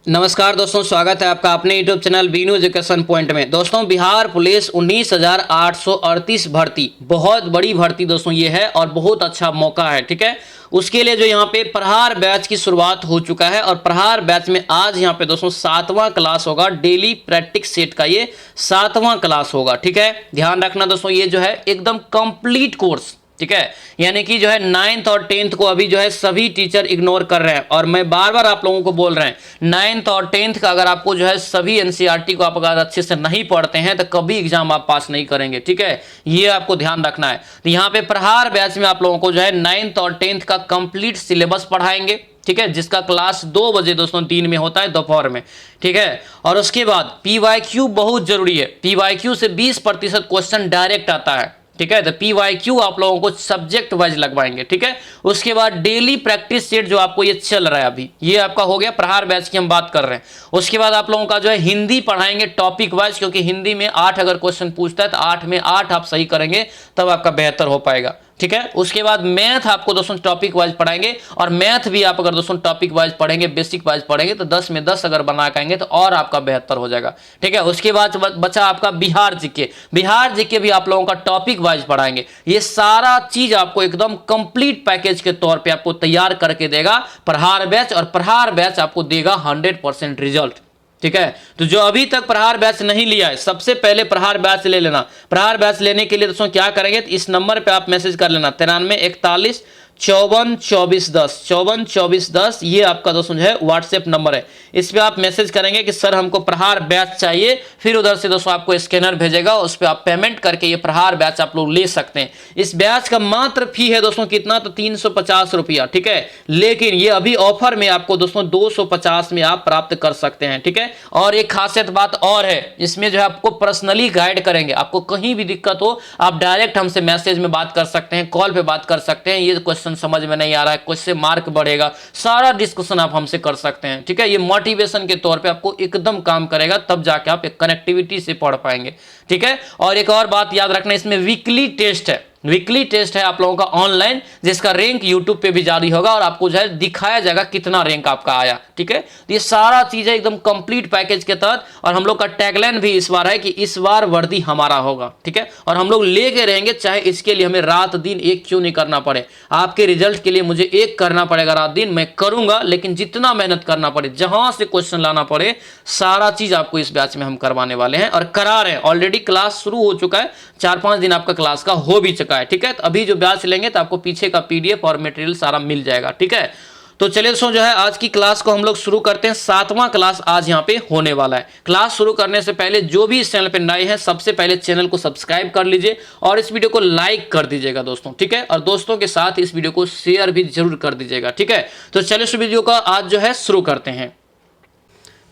नमस्कार दोस्तों, स्वागत है आपका अपने YouTube channel Binu education point में। दोस्तों, बिहार पुलिस 19,838 भर्ती, बहुत बड़ी भर्ती दोस्तों ये है और बहुत अच्छा मौका है। ठीक है, उसके लिए जो यहाँ पे प्रहार बैच की शुरुआत हो चुका है और प्रहार बैच में आज यहाँ पे दोस्तों 7वां क्लास होगा। डेली प्रैक्टिस सेट का ये 7वां क्लास होगा। ठीक है, ध्यान रखना दोस्तों, ये जो है एकदम कंप्लीट कोर्स, ठीक है, यानी कि जो है 9th और 10th को अभी जो है सभी टीचर इग्नोर कर रहे हैं। और मैं बार बार आप लोगों को बोल रहे हैं, 9th और 10th का अगर आपको जो है सभी एनसीईआरटी को आप अगर अच्छे से नहीं पढ़ते हैं तो कभी एग्जाम आप पास नहीं करेंगे। ठीक है, ये आपको ध्यान रखना है। तो यहाँ पे प्रहार बैच में आप लोगों को जो है 9th और 10th का कंप्लीट सिलेबस पढ़ाएंगे। ठीक है, जिसका क्लास 2 बजे दोस्तों दिन में होता है, दोपहर में। ठीक है, और उसके बाद पीवाईक्यू बहुत जरूरी है। पीवाईक्यू से 20% क्वेश्चन डायरेक्ट आता है। ठीक है, तो पीवाईक्यू आप लोगों को सब्जेक्ट वाइज लगवाएंगे। ठीक है, उसके बाद डेली प्रैक्टिस सेट जो आपको ये चल रहा है अभी, ये आपका हो गया प्रहार बैच की हम बात कर रहे हैं। उसके बाद आप लोगों का जो है हिंदी पढ़ाएंगे टॉपिक वाइज, क्योंकि हिंदी में 8 अगर क्वेश्चन पूछता है तो 8 में 8 आप सही करेंगे तब आपका बेहतर हो पाएगा। ठीक है, उसके बाद मैथ आपको दोस्तों टॉपिक वाइज पढ़ाएंगे और मैथ भी आप अगर दोस्तों टॉपिक वाइज पढ़ेंगे, बेसिक वाइज पढ़ेंगे तो 10 में 10 अगर बना पाएंगे तो और आपका बेहतर हो जाएगा। ठीक है, उसके बाद बचा आपका बिहार जीके। बिहार जीके भी आप लोगों का टॉपिक वाइज पढ़ाएंगे। ये सारा चीज आपको एकदम कंप्लीट पैकेज के तौर पे आपको तैयार करके देगा प्रहार बैच, और प्रहार बैच आपको देगा 100% रिजल्ट। ठीक है, तो जो अभी तक प्रहार बैच नहीं लिया है, सबसे पहले प्रहार बैच ले लेना। प्रहार बैच लेने के लिए दोस्तों क्या करेंगे, तो इस नंबर पे आप मैसेज कर लेना 9341 54 24 10 54 24 10। ये आपका दोस्तों जो है व्हाट्सएप नंबर है। इस पे आप मैसेज करेंगे कि सर हमको प्रहार बैच चाहिए, फिर उधर से दोस्तों आपको स्कैनर भेजेगा, उस पर आप पेमेंट करके ये प्रहार बैच आप लोग ले सकते हैं। इस बैच का मात्र फी है दोस्तों कितना, तो 350 रुपया। ठीक है, लेकिन ये अभी ऑफर में आपको दोस्तों 250 में आप प्राप्त कर सकते हैं। ठीक है, और एक खासियत बात और है, इसमें जो है आपको पर्सनली गाइड करेंगे। आपको कहीं भी दिक्कत हो आप डायरेक्ट हमसे मैसेज में बात कर सकते हैं, कॉल पे बात कर सकते हैं। ये क्वेश्चन समझ में नहीं आ रहा है, कैसे मार्क बढ़ेगा, सारा डिस्कशन आप हमसे कर सकते हैं। ठीक है, ये मोटिवेशन के तौर पे आपको एकदम काम करेगा, तब जाके आप एक कनेक्टिविटी से पढ़ पाएंगे। ठीक है, और एक और बात याद रखना, इसमें वीकली टेस्ट है। वीकली टेस्ट है आप लोगों का ऑनलाइन, जिसका रैंक यूट्यूब पे भी जारी होगा और आपको जो है दिखाया जाएगा कितना रैंक आपका आया। ठीक है, तो ये सारा चीजें एकदम कंप्लीट पैकेज के तहत, और हम लोग का टैगलाइन भी इस बार है कि इस बार वर्दी हमारा होगा। ठीक है, और हम लोग लेके रहेंगे, चाहे इसके लिए हमें रात दिन एक क्यों नहीं करना पड़े। आपके रिजल्ट के लिए मुझे एक करना पड़ेगा, रात दिन मैं करूंगा, लेकिन जितना मेहनत करना पड़े, जहां से क्वेश्चन लाना पड़े, सारा चीज आपको इस बैच में हम करवाने वाले हैं और करा रहे हैं। ऑलरेडी क्लास शुरू हो चुका है, 4-5 दिन आपका क्लास का हो भी चुका है। ठीक है, तो अभी जो बैच लेंगे तो आपको पीछे का पीडीएफ और मटेरियल सारा मिल जाएगा। ठीक है, तो चलिए दोस्तों जो है आज की क्लास को हम लोग शुरू करते हैं। 7वां क्लास आज यहाँ पे होने वाला है। क्लास शुरू करने से पहले जो भी इस चैनल पे नए हैं, सबसे पहले चैनल को सब्सक्राइब कर लीजिए और इस वीडियो को लाइक कर दीजिएगा दोस्तों। ठीक है, और दोस्तों के साथ इस वीडियो को शेयर भी जरूर कर दीजिएगा। ठीक है, तो चलिए इस वीडियो का आज जो है शुरू करते हैं।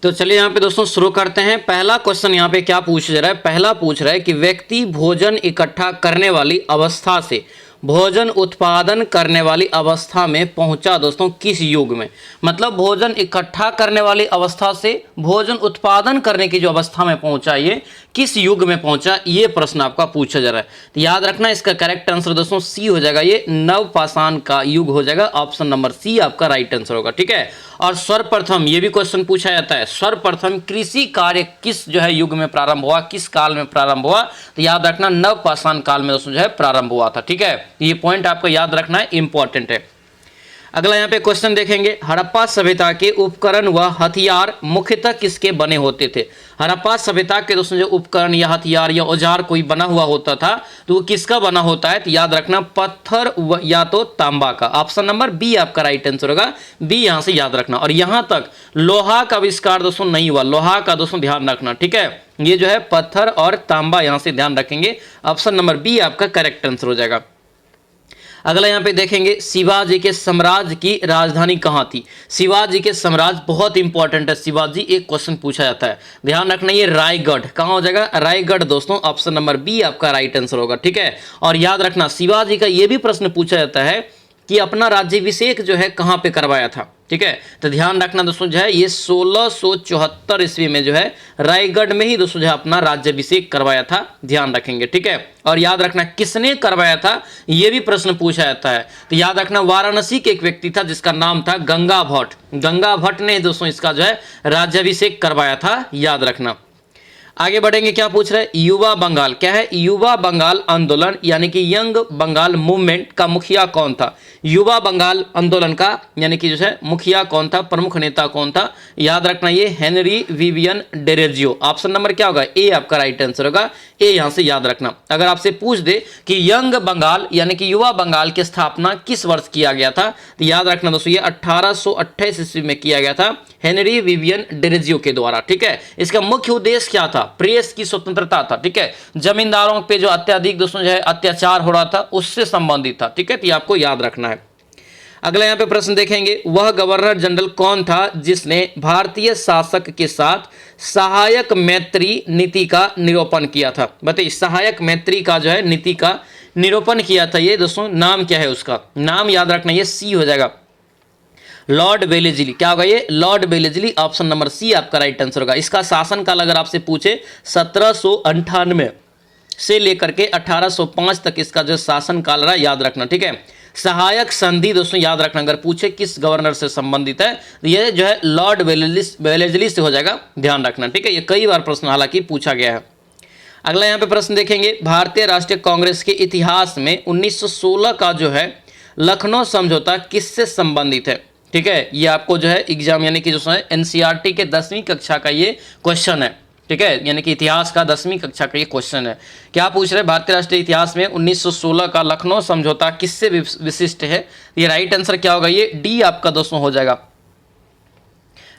तो चलिए यहाँ पे दोस्तों शुरू करते हैं। पहला क्वेश्चन यहाँ पे क्या पूछ रहा है, पहला पूछ रहा है कि व्यक्ति भोजन इकट्ठा करने वाली अवस्था से भोजन उत्पादन करने वाली अवस्था में पहुंचा दोस्तों किस युग में। मतलब भोजन इकट्ठा करने वाली अवस्था से भोजन उत्पादन करने की जो अवस्था में पहुंचा, ये किस युग में पहुंचा, ये प्रश्न आपका पूछा जा रहा है। तो याद रखना इसका करेक्ट आंसर दोस्तों सी हो जाएगा, ये नवपाषाण का युग हो जाएगा। ऑप्शन नंबर सी आपका राइट आंसर होगा। ठीक है, और सर्वप्रथम ये भी क्वेश्चन पूछा जाता है, सर्वप्रथम कृषि कार्य किस जो है युग में प्रारंभ हुआ, किस काल में प्रारंभ हुआ। तो याद रखना नवपाषाण काल में दोस्तों जो है प्रारंभ हुआ था। ठीक है, ये पॉइंट आपको याद रखना है, इंपॉर्टेंट है। अगला यहाँ पे क्वेश्चन देखेंगे, हड़प्पा सभ्यता के उपकरण व हथियार मुख्यतः किसके बने होते थे। हड़प्पा सभ्यता के दोस्तों जो उपकरण या हथियार या औजार कोई बना हुआ होता था तो वो किसका बना होता है, तो याद रखना पत्थर या तो तांबा का। ऑप्शन नंबर बी आपका राइट आंसर होगा, बी यहाँ से याद रखना। और यहाँ तक लोहा का आविष्कार दोस्तों नहीं हुआ, लोहा का दोस्तों ध्यान रखना। ठीक है, ये जो है पत्थर और तांबा यहाँ से ध्यान रखेंगे। ऑप्शन नंबर बी आपका करेक्ट आंसर हो जाएगा। अगला यहाँ पे देखेंगे, शिवाजी के साम्राज्य की राजधानी कहाँ थी। शिवाजी के साम्राज्य बहुत इंपॉर्टेंट है, शिवाजी एक क्वेश्चन पूछा जाता है, ध्यान रखना। ये रायगढ़ कहाँ हो जाएगा, रायगढ़ दोस्तों। ऑप्शन नंबर बी आपका राइट आंसर होगा। ठीक है, और याद रखना शिवाजी का ये भी प्रश्न पूछा जाता है कि अपना राज्याभिषेक जो है कहाँ पे करवाया था। ठीक है। तो ध्यान रखना दोस्तों जो है ये 1674 ईस्वी में जो है रायगढ़ में ही दोस्तों जो है अपना राज्याभिषेक करवाया था, ध्यान रखेंगे, ठीक है। और याद रखना किसने करवाया था ये भी प्रश्न पूछा जाता है। तो याद रखना वाराणसी के एक व्यक्ति था जिसका नाम था गंगा भट्ट। गंगा भट्ट ने दोस्तों इसका जो है राज्याभिषेक करवाया था, याद रखना। आगे बढ़ेंगे, क्या पूछ रहे हैं, युवा बंगाल क्या है, युवा बंगाल आंदोलन यानी कि यंग बंगाल मूवमेंट का मुखिया कौन था। युवा बंगाल आंदोलन का यानी कि जो है मुखिया कौन था, प्रमुख नेता कौन था, याद रखना ये Henry Vivian Derozio. Option number क्या होगा, ए आपका राइट आंसर होगा, ए यहां से याद रखना। अगर आपसे पूछ दे कि यंग बंगाल यानी कि युवा बंगाल की स्थापना किस वर्ष किया गया था, तो याद रखना दोस्तों ये 1828 ईस्वी में किया गया था हेनरी विवियन डेरेजियो के द्वारा, ठीक है। इसका मुख्य उद्देश्य क्या था, प्रेस की स्वतंत्रता था, ठीक है। जमींदारों पे जो अत्यधिक दोस्तों जो है अत्याचार हो रहा था उससे संबंधित था, ठीक है। तो ये आपको याद रखना है। अगला यहाँ पे प्रश्न देखेंगे, वह गवर्नर जनरल कौन था जिसने भारतीय शासक के साथ सहायक मैत्री नीति का निरूपण किया था। बताइए सहायक मैत्री का जो है नीति का निरूपण किया था, ये दोस्तों नाम क्या है उसका, नाम याद रखना ये सी हो जाएगा, लॉर्ड वेलेस्ली। क्या होगा ये, Lord Wellesley. Option number C आपका राइट आंसर होगा। इसका शासनकाल अगर आपसे पूछे 1798 से लेकर के 1805 तक इसका जो शासनकाल रहा, याद रखना, ठीक है। सहायक संधि दोस्तों याद रखना, अगर पूछे किस गवर्नर से संबंधित है ये जो है लॉर्ड वेलेस्ली से हो जाएगा, ध्यान रखना, ठीक है। ये कई बार प्रश्न हालांकि पूछा गया है। अगला यहाँ पे प्रश्न देखेंगे, भारतीय राष्ट्रीय कांग्रेस के इतिहास में 1916 का जो है लखनऊ समझौता किससे संबंधित है, ठीक है। ये आपको जो है एग्जाम यानी कि जो है एनसीईआरटी के 10वीं कक्षा का ये क्वेश्चन है, ठीक है, यानी कि इतिहास का 10वीं कक्षा का ये क्वेश्चन है। क्या पूछ रहे हैं, भारतीय राष्ट्रीय इतिहास में 1916 का लखनऊ समझौता किससे विशिष्ट है, ये राइट आंसर क्या होगा, ये डी आपका दोस्तों हो जाएगा,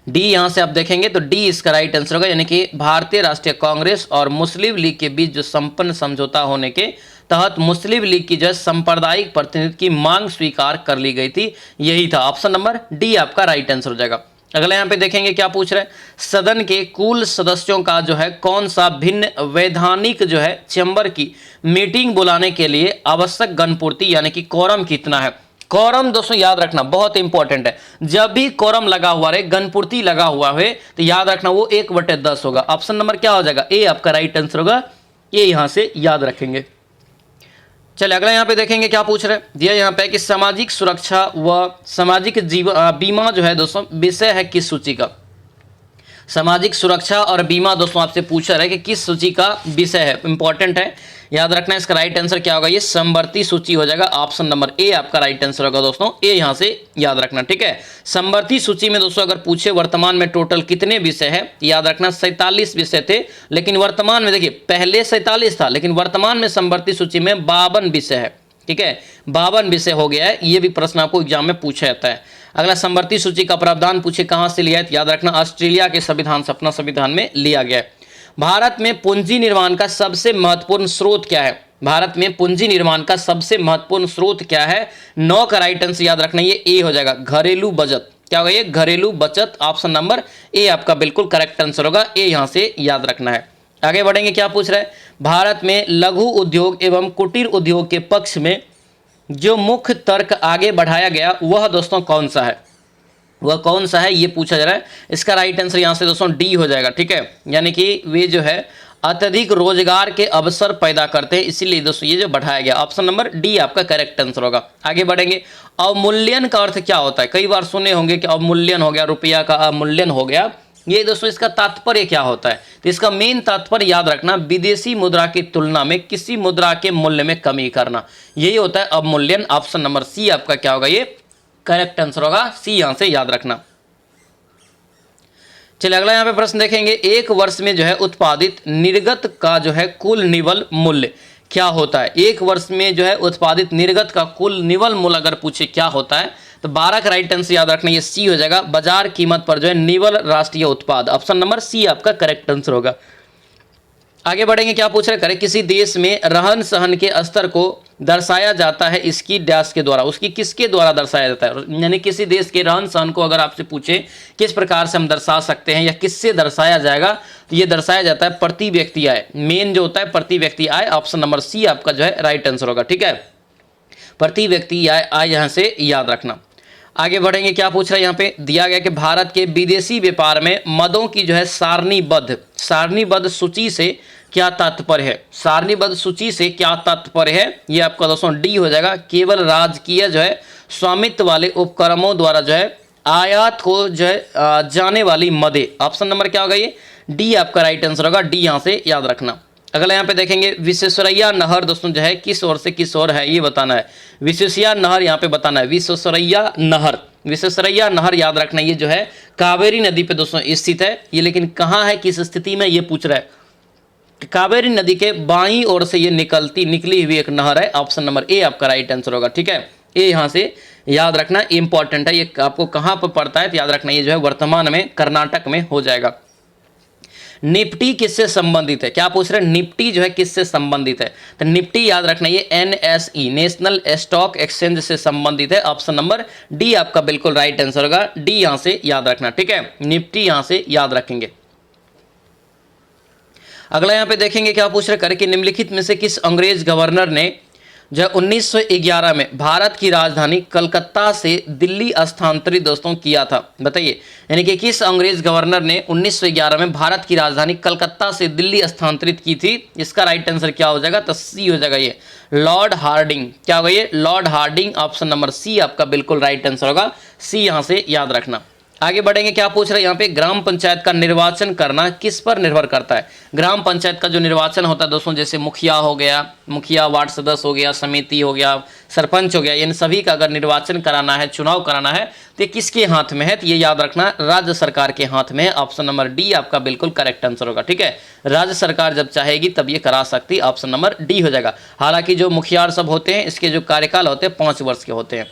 डी। यहां से आप देखेंगे तो डी इसका राइट आंसर होगा, यानी कि भारतीय राष्ट्रीय कांग्रेस और मुस्लिम लीग के बीच जो संपन्न समझौता होने के तहत मुस्लिम लीग की जो है सांप्रदायिक प्रतिनिधित्व की मांग स्वीकार कर ली गई थी, यही था। ऑप्शन नंबर डी आपका राइट आंसर हो जाएगा। अगला यहाँ पे देखेंगे क्या पूछ रहे हैं, सदन के कुल सदस्यों का जो है कौन सा भिन्न वैधानिक जो है चैम्बर की मीटिंग बुलाने के लिए आवश्यक गणपूर्ति यानी कि कोरम कितना है। कोरम दोस्तों याद रखना बहुत इंपॉर्टेंट है, जब भी कोरम लगा हुआ रहे, गणपूर्ति लगा हुआ है तो याद रखना वो 1/10 होगा। ऑप्शन नंबर क्या हो जाएगा, ए आपका राइट आंसर होगा, ये यहां से याद रखेंगे। चलिए अगला यहाँ पे देखेंगे क्या पूछ रहे हैं, दिया यहाँ पे कि सामाजिक सुरक्षा व सामाजिक बीमा जो है दोस्तों विषय है किस सूची का। सामाजिक सुरक्षा और बीमा दोस्तों आपसे पूछा है कि किस सूची का विषय है, इंपॉर्टेंट है, याद रखना। इसका राइट आंसर क्या होगा, ये समवर्ती सूची हो जाएगा। ऑप्शन नंबर ए आपका राइट आंसर होगा दोस्तों, ए यहां से याद रखना, ठीक है। समवर्ती सूची में दोस्तों अगर पूछे वर्तमान में टोटल कितने विषय है, याद रखना 47 विषय थे, लेकिन वर्तमान में देखिए पहले 47 था, लेकिन वर्तमान में समवर्ती सूची में 52 विषय है, ठीक है, 52 विषय हो गया है। ये भी प्रश्न आपको एग्जाम में पूछा जाता है। अगला समवर्ती सूची का प्रावधान पूछे कहां से लिया है, याद रखना ऑस्ट्रेलिया के संविधान से, अपना संविधान में लिया गया है। भारत में पूंजी निर्माण का सबसे महत्वपूर्ण स्रोत क्या है, भारत में पूंजी निर्माण का सबसे महत्वपूर्ण स्रोत क्या है, 9 का राइट आंसर याद रखना ये ए हो जाएगा, घरेलू बचत। क्या होगा ये, घरेलू बचत। ऑप्शन नंबर ए आपका बिल्कुल करेक्ट आंसर होगा, ए यहां से याद रखना है। आगे बढ़ेंगे, क्या पूछ रहे हैं, भारत में लघु उद्योग एवं कुटीर उद्योग के पक्ष में जो मुख्य तर्क आगे बढ़ाया गया वह दोस्तों कौन सा है, वह कौन सा है ये पूछा जा रहा है। इसका राइट आंसर यहाँ से दोस्तों डी हो जाएगा, ठीक है, यानी कि वे जो है अत्यधिक रोजगार के अवसर पैदा करते हैं, इसीलिए दोस्तों ये जो बढ़ाया गया। ऑप्शन नंबर डी आपका करेक्ट आंसर होगा। आगे बढ़ेंगे, अवमूल्यन का अर्थ क्या होता है, कई बार सुने होंगे कि अवमूल्यन हो गया, रुपया का अवमूल्यन हो गया, ये दोस्तों इसका तात्पर्य क्या होता है, तो इसका मेन तात्पर्य याद रखना विदेशी मुद्रा की तुलना में किसी मुद्रा के मूल्य में कमी करना, यही होता है अवमूल्यन। ऑप्शन नंबर सी आपका क्या होगा, ये करेक्ट आंसर होगा, सी यहां से याद रखना। चलिए अगला यहाँ पे प्रश्न देखेंगे, एक वर्ष में जो है उत्पादित निर्गत का जो है कुल निवल मूल्य क्या होता है। एक वर्ष में जो है उत्पादित निर्गत का कुल निवल मूल्य अगर पूछे क्या होता है तो 12 का राइट आंसर याद रखना ये सी हो जाएगा, बाजार कीमत पर जो है निवल राष्ट्रीय उत्पाद। ऑप्शन नंबर सी आपका करेक्ट आंसर होगा। आगे बढ़ेंगे, क्या पूछ रहे करें, किसी देश में रहन सहन के स्तर को दर्शाया जाता है इसकी डैश के द्वारा, उसकी किसके द्वारा दर्शाया जाता है, यानी किसी देश के रहन सहन को अगर आपसे पूछे किस प्रकार से हम दर्शा सकते हैं या किससे दर्शाया जाएगा, तो ये दर्शाया जाता है प्रति व्यक्ति आय, मेन जो होता है प्रति व्यक्ति आय। ऑप्शन नंबर सी आपका जो है राइट आंसर होगा, ठीक है, प्रति व्यक्ति आय यहाँ से याद रखना। आगे बढ़ेंगे, क्या पूछ रहा है यहाँ पे दिया गया कि भारत के विदेशी व्यापार में मदों की जो है सारणीबद्ध सूची से क्या तात्पर्य है। सारणीबद्ध सूची से क्या तात्पर्य है, ये आपका दोस्तों डी हो जाएगा। केवल राजकीय जो है स्वामित्व वाले उपक्रमों द्वारा जो है आयात को जो है जाने वाली मदे। ऑप्शन नंबर क्या होगा, ये डी आपका राइट आंसर होगा। डी यहाँ से याद रखना। अगला यहाँ पे देखेंगे विश्वेश्वरैया नहर दोस्तों जो है किस ओर से किस ओर है, ये बताना है। विश्वेश्वरैया नहर यहाँ पे बताना है। विश्वेश्वरैया नहर याद रखना, ये जो है कावेरी नदी पे दोस्तों स्थित है ये, लेकिन कहाँ है, किस स्थिति में, ये पूछ रहा है। कावेरी नदी के बाईं ओर से ये निकली हुई एक नहर है। ऑप्शन नंबर ए आपका राइट आंसर होगा। ठीक है, ए यहाँ से याद रखना, इंपॉर्टेंट है। ये आपको कहाँ पर पड़ता है तो याद रखना, ये जो है वर्तमान में कर्नाटक में हो जाएगा। निफ्टी किससे संबंधित है, क्या पूछ रहे हैं, निफ्टी जो है किससे संबंधित है, तो निफ्टी याद रखना ये एनएसई नेशनल स्टॉक एक्सचेंज से संबंधित है। ऑप्शन नंबर डी आपका बिल्कुल राइट आंसर होगा। डी यहां से याद रखना। ठीक है, निफ्टी यहां से याद रखेंगे। अगला यहां पे देखेंगे क्या पूछ रहे करके निम्नलिखित में से किस अंग्रेज गवर्नर ने जो 1911 में भारत की राजधानी कलकत्ता से दिल्ली स्थानांतरित दोस्तों किया था, बताइए। यानी कि किस अंग्रेज गवर्नर ने 1911 में भारत की राजधानी कलकत्ता से दिल्ली स्थानांतरित की थी। इसका राइट आंसर क्या हो जाएगा, तो सी हो जाएगा, ये लॉर्ड हार्डिंग। क्या होगा ये, Lord Hardinge. Option number C आपका बिल्कुल राइट आंसर होगा। सी यहां से याद रखना। आगे बढ़ेंगे, क्या पूछ रहे हैं यहाँ पे ग्राम पंचायत का निर्वाचन करना किस पर निर्भर करता है। ग्राम पंचायत का जो निर्वाचन होता है दोस्तों, जैसे मुखिया हो गया, मुखिया, वार्ड सदस्य हो गया, समिति हो गया, सरपंच हो गया, इन सभी का अगर निर्वाचन कराना है, चुनाव कराना है तो किसके हाथ में है, तो ये याद रखना राज्य सरकार के हाथ में है। ऑप्शन नंबर डी आपका बिल्कुल करेक्ट आंसर होगा। ठीक है, राज्य सरकार जब चाहेगी तब ये करा सकती है। ऑप्शन नंबर डी हो जाएगा। हालांकि जो मुखिया सब होते हैं इसके जो कार्यकाल होते हैं 5 वर्ष के होते हैं।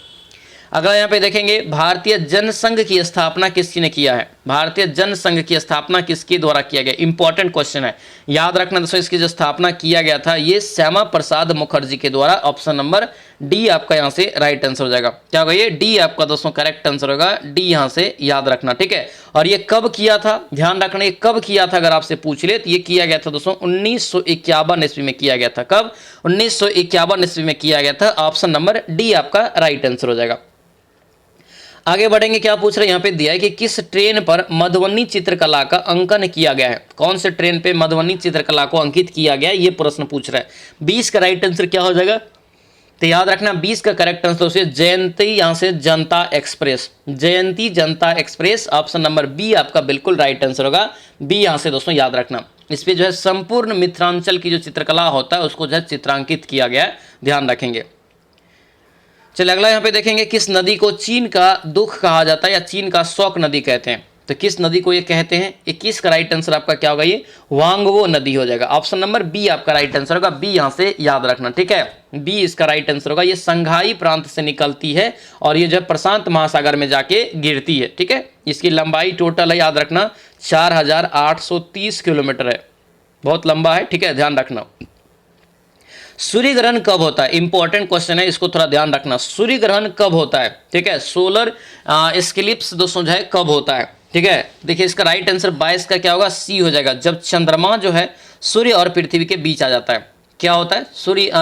अगला यहाँ पे देखेंगे भारतीय जनसंघ की स्थापना किसने किया है। भारतीय जनसंघ की स्थापना किसके द्वारा किया गया, इंपॉर्टेंट क्वेश्चन है, याद रखना दोस्तों। इसकी जो स्थापना किया गया था ये श्यामा प्रसाद मुखर्जी के द्वारा। ऑप्शन नंबर डी आपका यहाँ से राइट आंसर हो जाएगा। क्या होगा, ये डी आपका दोस्तों करेक्ट आंसर होगा। डी यहाँ से याद रखना। ठीक है, और ये कब किया था, ध्यान रखना, ये कब किया था अगर आपसे पूछ ले तो ये किया गया था दोस्तों 1951 ईस्वी में किया गया था। कब, 1951 ईस्वी में किया गया था। ऑप्शन नंबर डी आपका राइट आंसर हो जाएगा। आगे बढ़ेंगे, क्या पूछ रहे हैं यहाँ पे दिया है कि किस ट्रेन पर मधुबनी चित्रकला का अंकन किया गया है। कौन से ट्रेन पे मधुबनी चित्रकला को अंकित किया गया है, ये प्रश्न पूछ रहा है। 20 का राइट आंसर क्या हो जाएगा, तो याद रखना 20 का करेक्ट आंसर से जयंती यहाँ से जनता एक्सप्रेस, जयंती जनता एक्सप्रेस। ऑप्शन नंबर बी आपका बिल्कुल राइट आंसर होगा। बी यहाँ से दोस्तों याद रखना। इस पे जो है संपूर्ण मिथिलांचल की जो चित्रकला होता है उसको जो है चित्रांकित किया गया है, ध्यान रखेंगे। चलिए अगला यहाँ पे देखेंगे किस नदी को चीन का दुख कहा जाता है या चीन का शोक नदी कहते हैं, तो किस नदी को ये कहते हैं। 21 का राइट आंसर आपका क्या होगा, ये वांगवो नदी हो जाएगा। ऑप्शन नंबर बी आपका राइट आंसर होगा। बी यहाँ से याद रखना। ठीक है, बी इसका राइट आंसर होगा। ये संघाई प्रांत से निकलती है और ये जो है प्रशांत महासागर में जाके गिरती है। ठीक है, इसकी लंबाई टोटल है याद रखना 4830 किलोमीटर है, बहुत लंबा है। ठीक है, ध्यान रखना। सूर्य ग्रहण कब होता है, इंपॉर्टेंट क्वेश्चन है, इसको थोड़ा ध्यान रखना। सूर्य ग्रहण कब होता है, ठीक है, सोलर एक्लिप्स दोस्तों जो है कब होता है। ठीक है, देखिए इसका राइट आंसर 22 का क्या होगा, सी हो जाएगा। जब चंद्रमा जो है सूर्य और पृथ्वी के बीच आ जाता है, क्या होता है,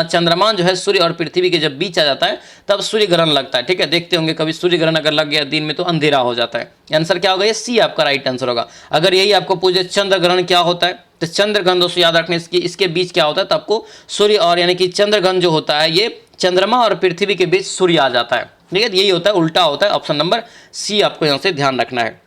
चंद्रमा जो है सूर्य और पृथ्वी के जब बीच आ जाता है तब सूर्य ग्रहण लगता है। ठीक है, देखते होंगे कभी सूर्य ग्रहण अगर लग गया दिन में तो अंधेरा हो जाता है। आंसर क्या होगा, ये सी आपका राइट आंसर होगा। अगर यही आपको पूछे चंद्र ग्रहण क्या होता है, तो चंद्र ग्रहण दोस्तों याद रखने इसके बीच क्या होता है, तो आपको सूर्य और यानी कि चंद्र ग्रहण जो होता है ये चंद्रमा और पृथ्वी के बीच सूर्य आ जाता है। ठीक है, यही होता है, उल्टा होता है। ऑप्शन नंबर सी आपको यहाँ से ध्यान रखना है।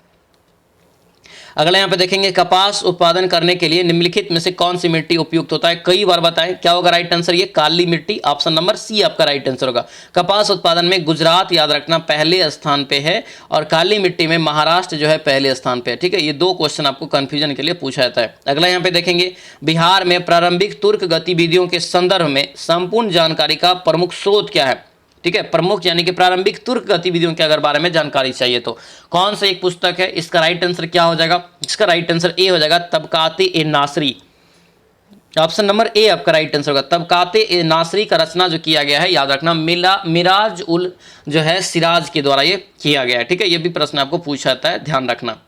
अगला यहाँ पे देखेंगे कपास उत्पादन करने के लिए निम्नलिखित में से कौन सी मिट्टी उपयुक्त होता है, कई बार बताएं, क्या होगा राइट आंसर, ये काली मिट्टी। ऑप्शन नंबर सी आपका राइट आंसर होगा। कपास उत्पादन में गुजरात याद रखना पहले स्थान पे है और काली मिट्टी में महाराष्ट्र जो है पहले स्थान पे है। ठीक है, ये दो क्वेश्चन आपको कंफ्यूजन के लिए पूछा जाता है। अगला यहाँ पे देखेंगे बिहार में प्रारंभिक तुर्क गतिविधियों के संदर्भ में संपूर्ण जानकारी का प्रमुख स्रोत क्या है। ठीक है, प्रमुख यानी कि प्रारंभिक तुर्क गतिविधियों के अगर बारे में जानकारी चाहिए तो कौन सा एक पुस्तक है, इसका राइट आंसर क्या हो जाएगा, इसका राइट आंसर ए हो जाएगा तबकात-ए-नासरी। ऑप्शन नंबर ए आपका राइट आंसर होगा। तबकात-ए-नासरी का रचना जो किया गया है याद रखना मिराज उल जो है सिराज के द्वारा ये किया गया है। ठीक है, ये भी प्रश्न आपको पूछा जाता है, ध्यान रखना।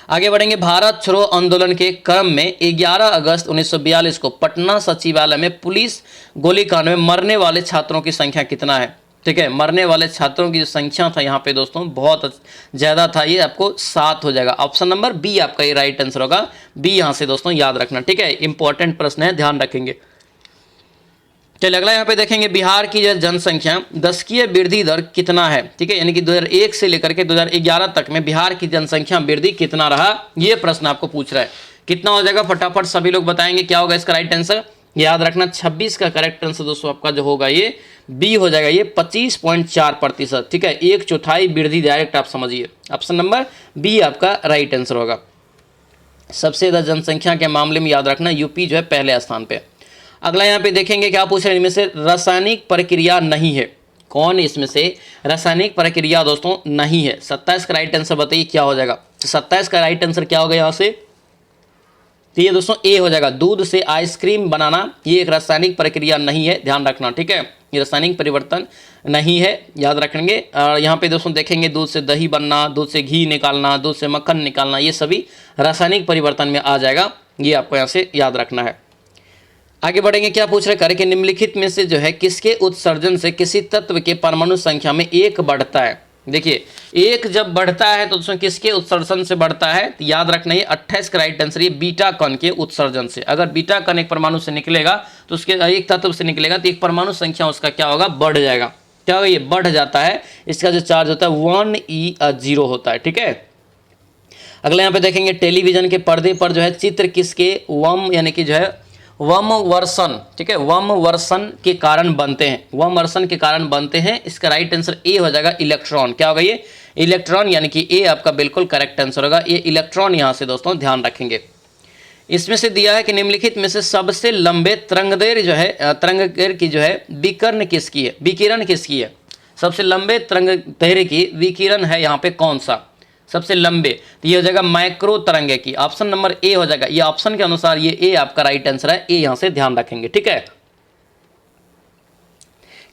आगे बढ़ेंगे भारत छोड़ो आंदोलन के क्रम में 11 अगस्त 1942 को पटना सचिवालय में पुलिस गोलीकांड में मरने वाले छात्रों की संख्या कितना है। ठीक है। मरने वाले छात्रों की जो संख्या था यहाँ पे दोस्तों बहुत ज़्यादा था, ये आपको 7 हो जाएगा। ऑप्शन नंबर बी आपका ये राइट आंसर होगा। बी यहाँ से दोस्तों याद रखना, ठीक है। इंपॉर्टेंट प्रश्न है, ध्यान रखेंगे। चलिए अगला यहाँ पे देखेंगे, बिहार की जो जनसंख्या दशकीय वृद्धि दर कितना है, ठीक है। यानी कि 2001 से लेकर के 2011 तक में बिहार की जनसंख्या वृद्धि कितना रहा, ये प्रश्न आपको पूछ रहा है। कितना हो जाएगा, फटाफट सभी लोग बताएंगे क्या होगा इसका राइट आंसर। याद रखना 26 का करेक्ट आंसर दोस्तों आपका जो होगा ये बी हो जाएगा, ये 25.4%, ठीक है। 1/4 वृद्धि डायरेक्ट आप समझिए। ऑप्शन नंबर बी आपका राइट आंसर होगा। सबसे ज़्यादा जनसंख्या के मामले में याद रखना यूपी जो है पहले स्थान पे। अगला यहाँ पे देखेंगे क्या पूछ रहे हैं, इनमें से रासायनिक प्रक्रिया नहीं है, कौन इसमें से रासायनिक प्रक्रिया दोस्तों नहीं है। 27 का राइट आंसर बताइए क्या हो जाएगा। तो 27 का राइट आंसर क्या होगा यहाँ से, तो ये दोस्तों ए हो जाएगा। दूध से आइसक्रीम बनाना ये एक रासायनिक प्रक्रिया नहीं है, ध्यान रखना, ठीक है। ये रासायनिक परिवर्तन नहीं है, याद रखेंगे। यहाँ पे दोस्तों देखेंगे दूध से दही बनना, दूध से घी निकालना, दूध से मक्खन निकालना, ये सभी रासायनिक परिवर्तन में आ जाएगा, ये आपको यहाँ से याद रखना है। आगे बढ़ेंगे, क्या पूछ रहे, कार्य के निम्नलिखित में से जो है किसके उत्सर्जन से किसी तत्व के परमाणु संख्या में 1 बढ़ता है। देखिए 1 जब बढ़ता है तो दोस्तों किसके उत्सर्जन से बढ़ता है, तो याद रखना ये 28 का राइट आंसर, ये बीटा कण के उत्सर्जन से। अगर बीटा कण एक परमाणु से निकलेगा तो उसके एक तत्व से निकलेगा तो एक परमाणु संख्या उसका क्या होगा, बढ़ जाएगा। क्या होगा, ये बढ़ जाता है, इसका जो चार्ज होता है 1e0 होता है, ठीक है। अगला यहाँ पे देखेंगे, टेलीविजन के पर्दे पर जो है चित्र किसके वम यानी कि जो है वमवर्षण, ठीक है, वमवर्षण के कारण बनते हैं, वमवर्षण के कारण बनते हैं। इसका राइट आंसर ए हो जाएगा, इलेक्ट्रॉन। क्या होगा ये, इलेक्ट्रॉन, यानी कि ए आपका बिल्कुल करेक्ट आंसर होगा, ये इलेक्ट्रॉन यहाँ से दोस्तों ध्यान रखेंगे। इसमें से दिया है कि निम्नलिखित में से सबसे लंबे तरंगदैर्घ्य जो है तरंगदैर्घ्य की जो है विकिरण किसकी है, विकिरण किसकी है। सबसे लंबे तरंगदैर्घ्य की विकिरण है यहाँ पे कौन सा, सबसे लंबे, तो ये हो जाएगा माइक्रो तरंगे की। ऑप्शन नंबर ए हो जाएगा, ये ऑप्शन के अनुसार ये ए आपका राइट आंसर है, ए यहां से ध्यान रखेंगे, ठीक है।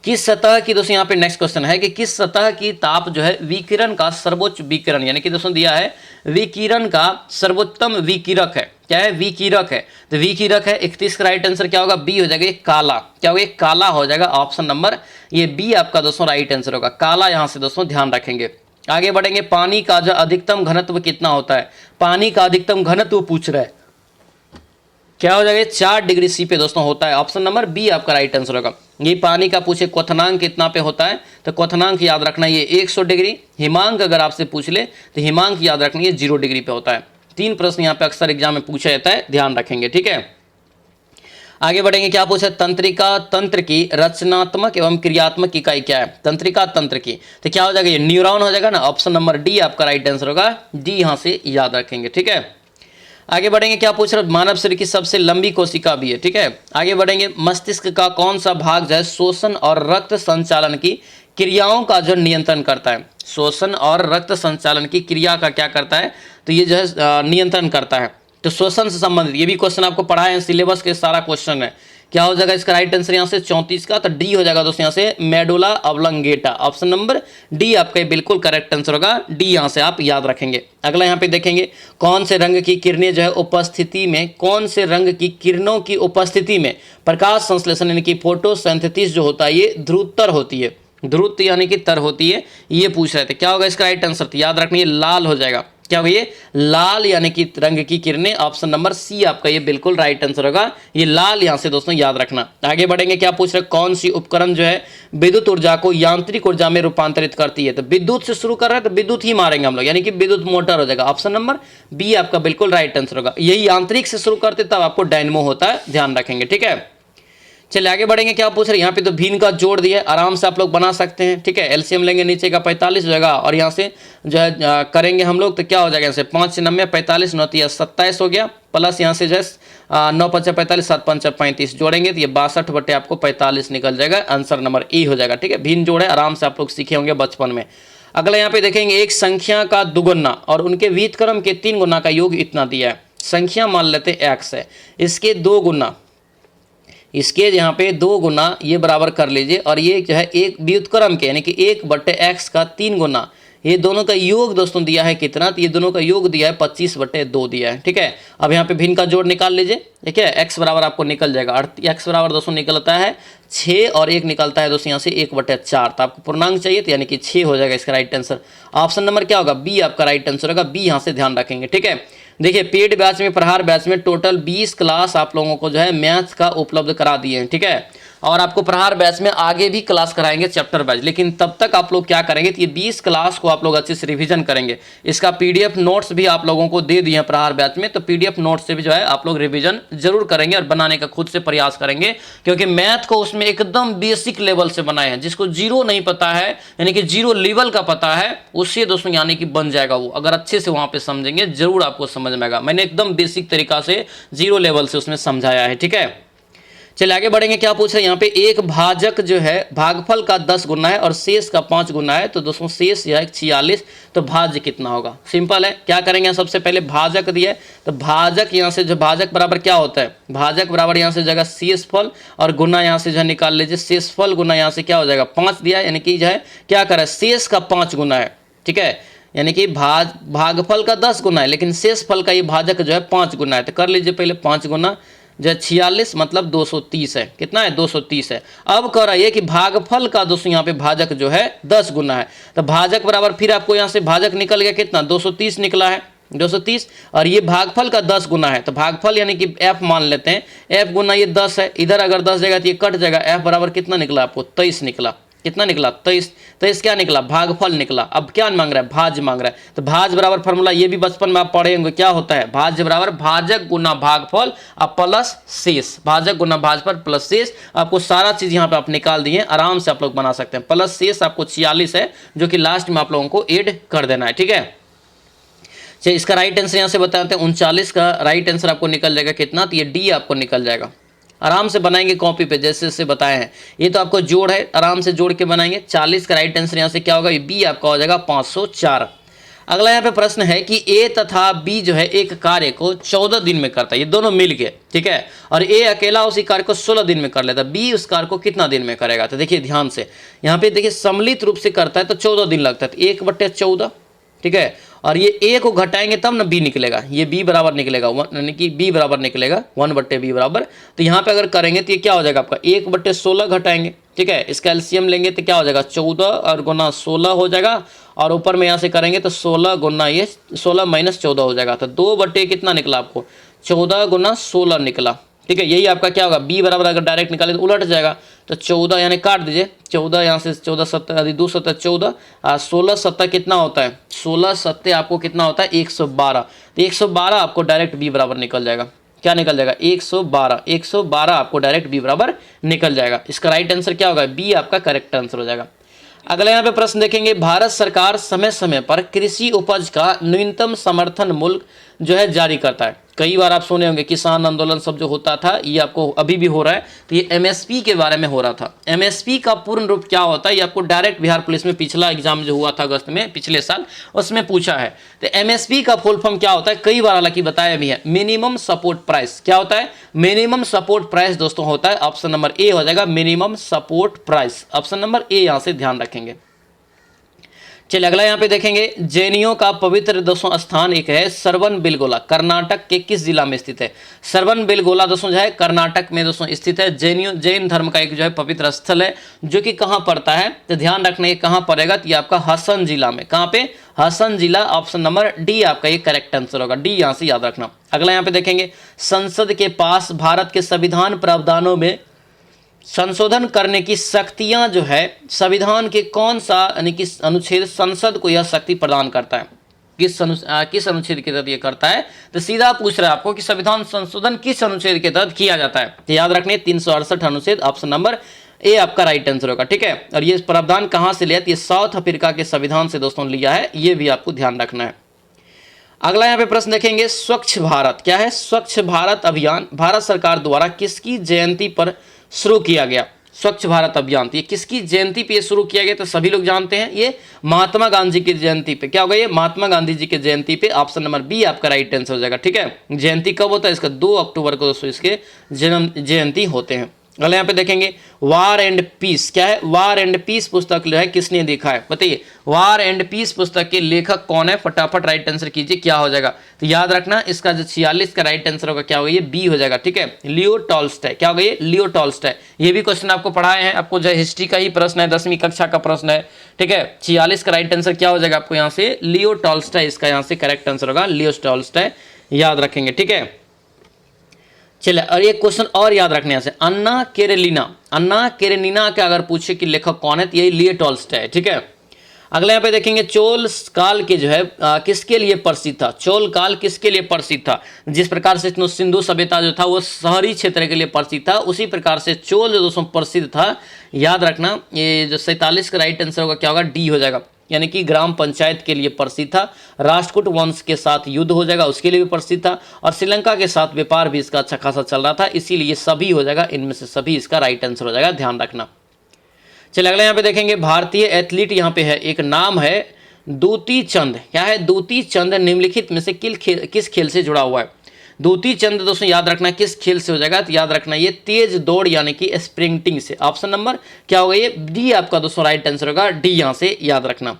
किस सतह की दोस्तों यहाँ पे नेक्स्ट क्वेश्चन है कि किस सतह की ताप जो है विकिरण का सर्वोच्च विकिरण, यानी कि दोस्तों दिया है विकिरण का सर्वोत्तम विकिरक है, क्या है, विकिरक है। तो विकिरक है 31 का राइट आंसर क्या होगा, बी हो जाएगा, काला। क्या होगा, काला हो जाएगा। ऑप्शन नंबर ये बी आपका दोस्तों राइट आंसर होगा, काला, यहां से दोस्तों ध्यान रखेंगे। आगे बढ़ेंगे, पानी का जो अधिकतम घनत्व कितना होता है, पानी का अधिकतम घनत्व पूछ रहा है, क्या हो जाएगा, 4 डिग्री सी पे दोस्तों होता है। ऑप्शन नंबर बी आपका राइट आंसर होगा। ये पानी का पूछे क्वथनांक कितना पे होता है, तो क्वथनांक याद रखना ये 100 डिग्री। हिमांक अगर आपसे पूछ ले तो हिमांक याद रखना ये 0 डिग्री पे होता है। 3 प्रश्न यहाँ पे अक्सर एग्जाम में पूछा जाता है, ध्यान रखेंगे, ठीक है। आगे बढ़ेंगे, क्या पूछा, तंत्रिका तंत्र की रचनात्मक एवं क्रियात्मक इकाई क्या है, तंत्रिका तंत्र की, तो क्या हो जाएगा, ये न्यूरॉन हो जाएगा ना। ऑप्शन नंबर डी आपका राइट आंसर होगा, डी यहां से याद रखेंगे, ठीक है। आगे बढ़ेंगे, क्या पूछ रहे, मानव शरीर की सबसे लंबी कोशिका भी है, ठीक है। आगे बढ़ेंगे, मस्तिष्क का कौन सा भाग जो है शोषण और रक्त संचालन की क्रियाओं का जो नियंत्रण करता है, शोषण और रक्त संचालन की क्रिया का क्या करता है, तो ये जो है नियंत्रण करता है। तो शोषण से संबंधित ये भी क्वेश्चन आपको पढ़ाए हैं, सिलेबस के सारा क्वेश्चन है। क्या हो जाएगा इसका राइट आंसर यहाँ से 34 का, तो डी हो जाएगा दोस्तों यहाँ से medulla oblongata. Option number D आपका बिल्कुल करेक्ट आंसर होगा, डी यहाँ से आप याद रखेंगे। अगला यहाँ पे देखेंगे, कौन से रंग की किरणें जो है उपस्थिति में, कौन से रंग की किरणों की उपस्थिति में प्रकाश संश्लेषण यानी कि फोटोसिंथेसिस जो होता है ये ध्रुवतर होती है, ध्रुव यानी कि तर होती है, ये पूछ रहे थे। क्या होगा इसका राइट आंसर, याद रखना ये लाल हो जाएगा। क्या होगा, ये लाल यानी कि रंग की किरणें। ऑप्शन नंबर सी आपका ये बिल्कुल राइट आंसर होगा, ये लाल यहां से दोस्तों याद रखना। आगे बढ़ेंगे, क्या पूछ रहे, कौन सी उपकरण जो है विद्युत ऊर्जा को यांत्रिक ऊर्जा में रूपांतरित करती है, तो विद्युत से शुरू कर रहे हैं तो विद्युत ही मारेंगे हम लोग, यानी कि विद्युत मोटर हो जाएगा। ऑप्शन नंबर बी आपका बिल्कुल राइट आंसर होगा। यही यांत्रिक से शुरू करते तब आपको डायनमो होता है, ध्यान रखेंगे, ठीक है। चलिए आगे बढ़ेंगे, क्या पूछ रहे हैं, यहाँ पे तो भिन्न का जोड़ दिया, आराम से आप लोग बना सकते हैं, ठीक है। एलसीएम लेंगे, नीचे का 45 हो जाएगा और यहाँ से जो है करेंगे हम लोग, तो क्या हो जाएगा, यहाँ से 5 से 90 45 9 27 हो गया, प्लस यहाँ से जो है 9 5 45 7 5 35 जोड़ेंगे तो ये 62 बटे आपको 45 निकल जाएगा, आंसर नंबर ई हो जाएगा, ठीक है। भिन्न जोड़ है, आराम से आप लोग सीखे होंगे बचपन में। अगला यहाँ पे देखेंगे, एक संख्या का दुगुना और उनके व्युत्क्रम के 3 गुना का योग इतना दिया है। संख्या मान लेते एक्स है, इसके 2 गुना, इसके यहाँ पे 2 गुना ये बराबर कर लीजिए, और ये जो है एक व्युत्क्रम के यानी कि 1/x का 3 गुना, ये दोनों का योग दोस्तों दिया है कितना, तो ये दोनों का योग दिया है 25/2 दिया है। ठीक है, अब यहाँ पे भिन्न का जोड़ निकाल लीजिए। ठीक है, x बराबर आपको निकल जाएगा, x बराबर दोस्तों निकलता है 6 और 1 निकलता है दोस्तों यहाँ से 1/4। तो आपको पूर्णांक चाहिए तो यानी कि 6 हो जाएगा इसका राइट आंसर। ऑप्शन नंबर क्या होगा, बी आपका राइट आंसर होगा। बी यहाँ से ध्यान रखेंगे। ठीक है, देखिए पेड बैच में, प्रहार बैच में टोटल 20 क्लास आप लोगों को जो है मैथ्स का उपलब्ध करा दिए हैं। ठीक है, और आपको प्रहार बैच में आगे भी क्लास कराएंगे चैप्टर वाइज, लेकिन तब तक आप लोग क्या करेंगे तो ये 20 क्लास को आप लोग अच्छे से रिवीजन करेंगे। इसका पीडीएफ नोट्स भी आप लोगों को दे दिए हैं प्रहार बैच में, तो पीडीएफ नोट्स से भी जो है आप लोग रिवीजन जरूर करेंगे और बनाने का खुद से प्रयास करेंगे, क्योंकि मैथ को उसमें एकदम बेसिक लेवल से बनाए हैं। जिसको जीरो नहीं पता है, यानी कि जीरो लेवल का पता है, उससे दोस्तों यानी कि बन जाएगा वो, अगर अच्छे से वहां पे समझेंगे जरूर आपको समझ में आएगा। मैंने एकदम बेसिक तरीका से जीरो लेवल से उसमें समझाया है। ठीक है, चलिए आगे बढ़ेंगे। क्या पूछ रहे हैं यहाँ पे, एक भाजक जो है भागफल का 10 गुना है और शेष का 5 गुना है, तो दोस्तों शेष यह है 46, तो भाज्य कितना होगा। सिंपल है, क्या करेंगे, सबसे पहले भाजक दिया है तो भाजक यहाँ से जो भाजक बराबर क्या होता है, भाजक बराबर यहाँ से जगह शेषफल और गुना यहाँ से जो निकाल लीजिए, शेषफल गुना यहाँ से क्या हो जाएगा 5 दिया है, यानी कि जो है क्या करें शेष का 5 गुना है। ठीक है, यानी कि भागफल का 10 गुना है, लेकिन शेष फल का ये भाजक जो है 5 गुना है, तो कर लीजिए पहले 5 गुना जो 46 मतलब 230 है। कितना है 230 है। अब कह रहा है कि भागफल का दोस्तों यहाँ पे भाजक जो है 10 गुना है, तो भाजक बराबर फिर आपको यहाँ से भाजक निकल गया कितना 230 निकला है 230, और ये भागफल का 10 गुना है, तो भागफल यानी कि f मान लेते हैं, f गुना ये 10 है, इधर अगर 10 जाएगा तो ये कट जाएगा, f बराबर कितना निकला आपको 23 निकला। कितना निकला 23 क्या निकला भागफल निकला। अब क्या मांग रहा है, भाज्य मांग रहा है, तो भाज्य बराबर फॉर्मूला ये भी बचपन में आप पढ़े होंगे, क्या होता है भाज्य बराबर भाजक गुना भागफल अब प्लस शेष, भाजक गुना भाजफल प्लस शेष। आपको सारा चीज यहाँ पे आप निकाल दिए, आराम से आप लोग बना सकते हैं। प्लस शेष आपको 46 है, जो कि लास्ट में आप लोगों को ऐड कर देना है। ठीक है, चलिए इसका राइट आंसर यहाँ से बताते हैं, 39 का राइट आंसर आपको निकल जाएगा कितना, तो ये डी आपको निकल जाएगा। आराम से बनाएंगे कॉपी पे जैसे जैसे बताए हैं, ये तो आपको जोड़ है, आराम से जोड़ के बनाएंगे। 40 का राइट आंसर यहाँ से क्या होगा, ये बी आपका हो जाएगा 504। अगला यहाँ पे प्रश्न है कि ए तथा बी जो है एक कार्य को 14 दिन में करता है, ये दोनों मिल के। ठीक है, और ए अकेला उसी कार्य को 16 दिन में कर लेता है, बी उस कार्य को कितना दिन में करेगा। तो देखिए ध्यान से यहाँ पे देखिए सम्मिलित रूप से करता है तो 14 दिन लगता है, 1/14। ठीक है, और ये ए को घटाएंगे तब ना बी निकलेगा, ये बी बराबर निकलेगा, यानी कि बी बराबर निकलेगा 1/b बराबर। तो यहाँ पे अगर करेंगे तो ये क्या हो जाएगा आपका 1/16 घटाएंगे। ठीक है, इसका एलसीएम लेंगे तो क्या हो जाएगा 14 और गुना 16 हो जाएगा, और ऊपर में यहाँ से करेंगे तो 16 गुना ये 16 माइनस 14 हो जाएगा, तो 2/, कितना निकला आपको 14 गुना 16 निकला। ठीक है, यही आपका क्या होगा बी बराबर अगर डायरेक्ट निकाले तो उलट जाएगा, तो 14 यानी काट दीजिए 14 यहाँ से 14 7 यदि 2 7 14 16 7 कितना होता है 16 7 आपको कितना होता है 112, तो 112 आपको डायरेक्ट बी बराबर निकल जाएगा। क्या निकल जाएगा 112 आपको डायरेक्ट बी बराबर निकल जाएगा। इसका राइट आंसर क्या होगा, बी आपका करेक्ट आंसर हो जाएगा। अगला यहाँ पे प्रश्न देखेंगे, भारत सरकार समय समय पर कृषि उपज का न्यूनतम समर्थन मूल्य जो है जारी करता है। कई बार आप सुने होंगे किसान आंदोलन सब जो होता था, ये आपको अभी भी हो रहा है, तो ये एमएसपी के बारे में हो रहा था। एमएसपी का पूर्ण रूप क्या होता है, ये आपको डायरेक्ट बिहार पुलिस में पिछला एग्जाम जो हुआ था अगस्त में पिछले साल, उसमें पूछा है। तो एमएसपी का फुल फॉर्म क्या होता है, कई बार हालांकि बताया भी है, मिनिमम सपोर्ट प्राइस। क्या होता है मिनिमम सपोर्ट प्राइस दोस्तों होता है, ऑप्शन नंबर ए हो जाएगा minimum support price, option number ए यहाँ से ध्यान रखेंगे। चलिए अगला यहाँ पे देखेंगे, जैनियों का पवित्र दोस्तों स्थान एक है श्रवण बेलगोला, कर्नाटक के किस जिला में स्थित है। श्रवण बेलगोला दोस्तों जो है कर्नाटक में दोस्तों स्थित है, जैन धर्म का एक जो है पवित्र स्थल है, जो कि कहाँ पड़ता है, तो ध्यान रखना ये कहाँ पड़ेगा, तो ये आपका हसन जिला में। कहाँ पे हसन जिला, ऑप्शन नंबर डी आपका ये करेक्ट आंसर होगा, डी यहाँ से याद रखना। अगला यहाँ पे देखेंगे, संसद के पास भारत के संविधान प्रावधानों में संशोधन करने की शक्तियां जो है संविधान के कौन सा यानी कि अनुच्छेद संसद को यह शक्ति प्रदान करता है, किस अनुच्छेद के तहत ये करता है, तो सीधा पूछ रहा है आपको कि संविधान संशोधन किस अनुच्छेद के तहत किया जाता है। तो याद रखने 368 अनुच्छेद, ऑप्शन नंबर ए आपका राइट आंसर होगा। ठीक है, और ये प्रावधान कहाँ से लिया, ये साउथ अफ्रीका के संविधान से दोस्तों लिया है, ये भी आपको ध्यान रखना है। अगला यहाँ पे प्रश्न देखेंगे, स्वच्छ भारत क्या है, स्वच्छ भारत अभियान भारत सरकार द्वारा किसकी जयंती पर शुरू किया गया। स्वच्छ भारत अभियान ये किसकी जयंती पे शुरू किया गया, तो सभी लोग जानते हैं ये महात्मा गांधी की जयंती पे। क्या होगा ये महात्मा गांधी जी के जयंती पे, ऑप्शन नंबर बी आपका राइट आंसर हो जाएगा। ठीक है, जयंती कब होता है इसका 2 अक्टूबर को दोस्तों इसके जयंती होते हैं। अगले यहाँ पे देखेंगे वार एंड पीस, क्या है वार एंड पीस पुस्तक जो है किसने लिखा है, बताइए वार एंड पीस पुस्तक के लेखक कौन है, फटाफट राइट आंसर कीजिए क्या हो जाएगा। तो याद रखना इसका जो 46 का राइट आंसर होगा क्या होगा, ये बी हो जाएगा, ठीक है, लियो टॉल्स्टॉय, क्या होगा ये लियो टॉल्स्टॉय। ये भी क्वेश्चन आपको पढ़ाए हैं, आपको जो हिस्ट्री का ही प्रश्न है, 10वीं कक्षा का प्रश्न है, ठीक है। 46 का राइट आंसर क्या हो जाएगा आपको यहाँ से लियो टॉल्स्टॉय, इसका यहाँ से करेक्ट आंसर होगा लियो टॉल्स्टॉय, याद रखेंगे, ठीक है। चलिए और एक क्वेश्चन और याद रखने से, अन्ना केरेनिना का अगर पूछे कि लेखक कौन है तो यही लियो टॉल्स्टॉय है, ठीक है। अगले यहाँ पे देखेंगे चोल काल के जो है किसके लिए प्रसिद्ध था, चोल काल किसके लिए प्रसिद्ध था। जिस प्रकार से सिंधु सभ्यता जो था वो शहरी क्षेत्र के लिए प्रसिद्ध था, उसी प्रकार से चोल जो दोस्तों प्रसिद्ध था, याद रखना ये जो 47 का राइट आंसर होगा क्या होगा, डी हो जाएगा, यानी कि ग्राम पंचायत के लिए प्रसिद्ध था। राष्ट्रकूट वंश के साथ युद्ध हो जाएगा उसके लिए भी प्रसिद्ध था, और श्रीलंका के साथ व्यापार भी इसका अच्छा खासा चल रहा था, इसीलिए सभी हो जाएगा, इनमें से सभी इसका राइट आंसर हो जाएगा, ध्यान रखना। चलिए अगला यहाँ पे देखेंगे भारतीय एथलीट यहाँ पे है, एक नाम है दूती चंद, क्या है दूती चंद, निम्नलिखित में से किस खेल से जुड़ा हुआ है। दूती चंद दोस्तों याद रखना किस खेल से हो जाएगा, तो याद रखना ये तेज दौड़ यानी कि स्प्रिंटिंग से। ऑप्शन नंबर क्या होगा ये डी आपका दोस्तों राइट आंसर होगा, डी यहाँ से याद रखना।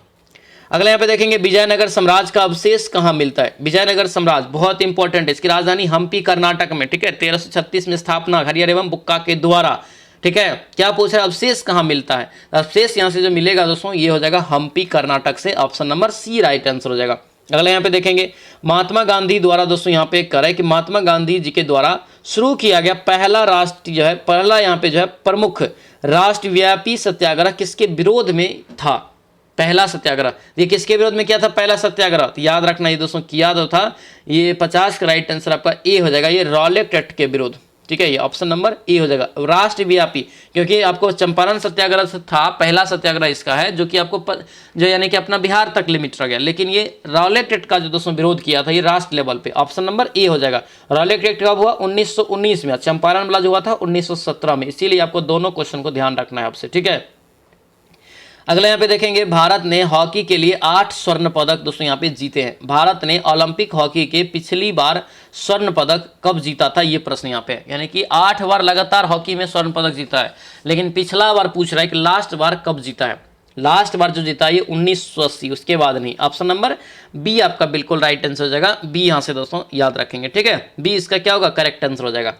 अगले यहाँ पे देखेंगे विजयनगर साम्राज्य का अवशेष कहाँ मिलता है। विजयनगर साम्राज्य बहुत इंपॉर्टेंट है, इसकी राजधानी हम्पी कर्नाटक में, ठीक है। 1336 में स्थापना हरिहर एवं बुक्का के द्वारा, ठीक है। क्या पूछ रहा है अवशेष कहाँ मिलता है, अवशेष यहाँ से जो मिलेगा दोस्तों ये हो जाएगा हम्पी कर्नाटक से, option number C right answer हो जाएगा। अगले यहाँ पे देखेंगे महात्मा गांधी द्वारा दोस्तों यहाँ पे करें कि महात्मा गांधी जी के द्वारा शुरू किया गया पहला राष्ट्र जो है, पहला यहाँ पे जो है प्रमुख राष्ट्रव्यापी सत्याग्रह किसके विरोध में था। पहला सत्याग्रह ये किसके विरोध में किया था पहला सत्याग्रह, तो याद रखना ये दोस्तों किया तो था, ये 50 का राइट आंसर आपका ए हो जाएगा, ये रॉलेट एक्ट के विरोध, ठीक है, ये ऑप्शन नंबर ए हो जाएगा राष्ट्रव्यापी, क्योंकि आपको चंपारण सत्याग्रह था पहला सत्याग्रह इसका है, जो कि आपको जो यानी कि अपना बिहार तक लिमिट रह गया, लेकिन ये रॉलेट एक्ट का जो दोस्तों विरोध किया था ये राष्ट्र लेवल पे, ऑप्शन नंबर ए हो जाएगा। रॉलेट एक्ट कब हुआ 1919 में, चंपारण वाला जो हुआ था 1917 में, इसीलिए आपको दोनों क्वेश्चन को ध्यान रखना है आपसे, ठीक है। अगले यहाँ पे देखेंगे भारत ने हॉकी के लिए 8 स्वर्ण पदक दोस्तों यहाँ पे जीते हैं। भारत ने ओलंपिक हॉकी के पिछली बार स्वर्ण पदक कब जीता था, ये प्रश्न यहाँ पे है, यानी कि 8 बार लगातार हॉकी में स्वर्ण पदक जीता है, लेकिन पिछला बार पूछ रहा है कि लास्ट बार कब जीता है। लास्ट बार जो जीता है ये 1980, उसके बाद नहीं, ऑप्शन नंबर बी आपका बिल्कुल राइट आंसर हो जाएगा, बी यहाँ से दोस्तों याद रखेंगे, ठीक है, बी इसका क्या होगा करेक्ट आंसर हो जाएगा।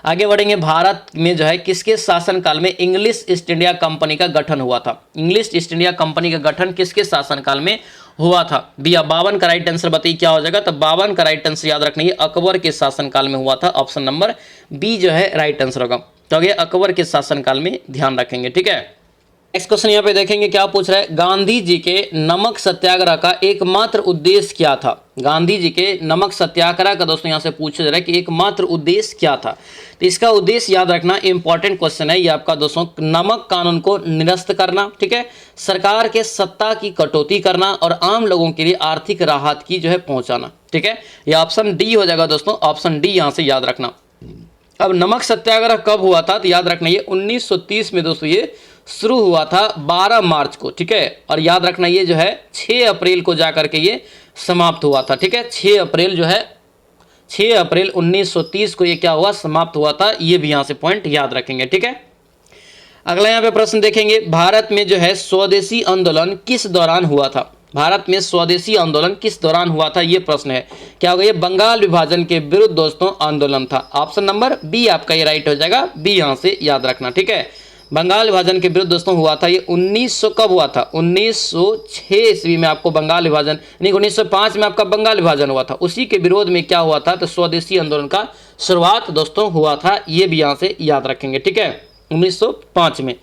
आगे बढ़ेंगे, भारत में जो है किसके शासनकाल में इंग्लिश ईस्ट इंडिया कंपनी का गठन हुआ था। इंग्लिश ईस्ट इंडिया कंपनी का गठन किसके शासनकाल में हुआ था। बी 52 का राइट आंसर बताइए क्या हो जाएगा, तो 52 का राइट आंसर याद रखना ये अकबर के शासनकाल में हुआ था, ऑप्शन नंबर बी जो है राइट आंसर होगा, तो ये अकबर के शासनकाल में ध्यान रखेंगे, ठीक है। नेक्स्ट क्वेश्चन यहाँ पे देखेंगे क्या पूछ रहा है, गांधी जी के नमक सत्याग्रह का एकमात्र उद्देश्य क्या था। गांधी जी के नमक सत्याग्रह का दोस्तों यहाँ से पूछा जा रहा है कि एकमात्र उद्देश्य क्या था, तो इसका उद्देश्य याद रखना इंपॉर्टेंट क्वेश्चन है ये आपका दोस्तों, नमक कानून को निरस्त करना, ठीक है, सरकार के सत्ता की कटौती करना और आम लोगों के लिए आर्थिक राहत की जो है पहुंचाना, ठीक है, ये ऑप्शन डी हो जाएगा दोस्तों, ऑप्शन डी यहाँ से याद रखना। अब नमक सत्याग्रह कब हुआ था, तो याद रखना ये 1930 में दोस्तों ये शुरू हुआ था 12 मार्च को, ठीक है, और याद रखना ये जो है 6 अप्रैल को जाकर के ये समाप्त हुआ था, ठीक है, 6 अप्रैल जो है 6 अप्रैल 1930 को ये क्या हुआ समाप्त हुआ था, ये भी यहाँ से पॉइंट याद रखेंगे, ठीक है। अगला यहाँ पे प्रश्न देखेंगे, भारत में जो है स्वदेशी आंदोलन किस दौरान हुआ था। भारत में स्वदेशी आंदोलन किस दौरान हुआ था, ये प्रश्न है, क्या होगा ये बंगाल विभाजन के विरुद्ध दोस्तों आंदोलन था, ऑप्शन नंबर बी आपका ये राइट हो जाएगा, बी यहाँ से याद रखना, ठीक है। बंगाल विभाजन के विरुद्ध दोस्तों हुआ था ये 1900 कब हुआ था 1906 ईस्वी में आपको बंगाल विभाजन, नहीं 1905 में आपका बंगाल विभाजन हुआ था, उसी के विरोध में क्या हुआ था, तो स्वदेशी आंदोलन का शुरुआत दोस्तों हुआ था, ये भी यहाँ से याद रखेंगे, ठीक है, 1905 में।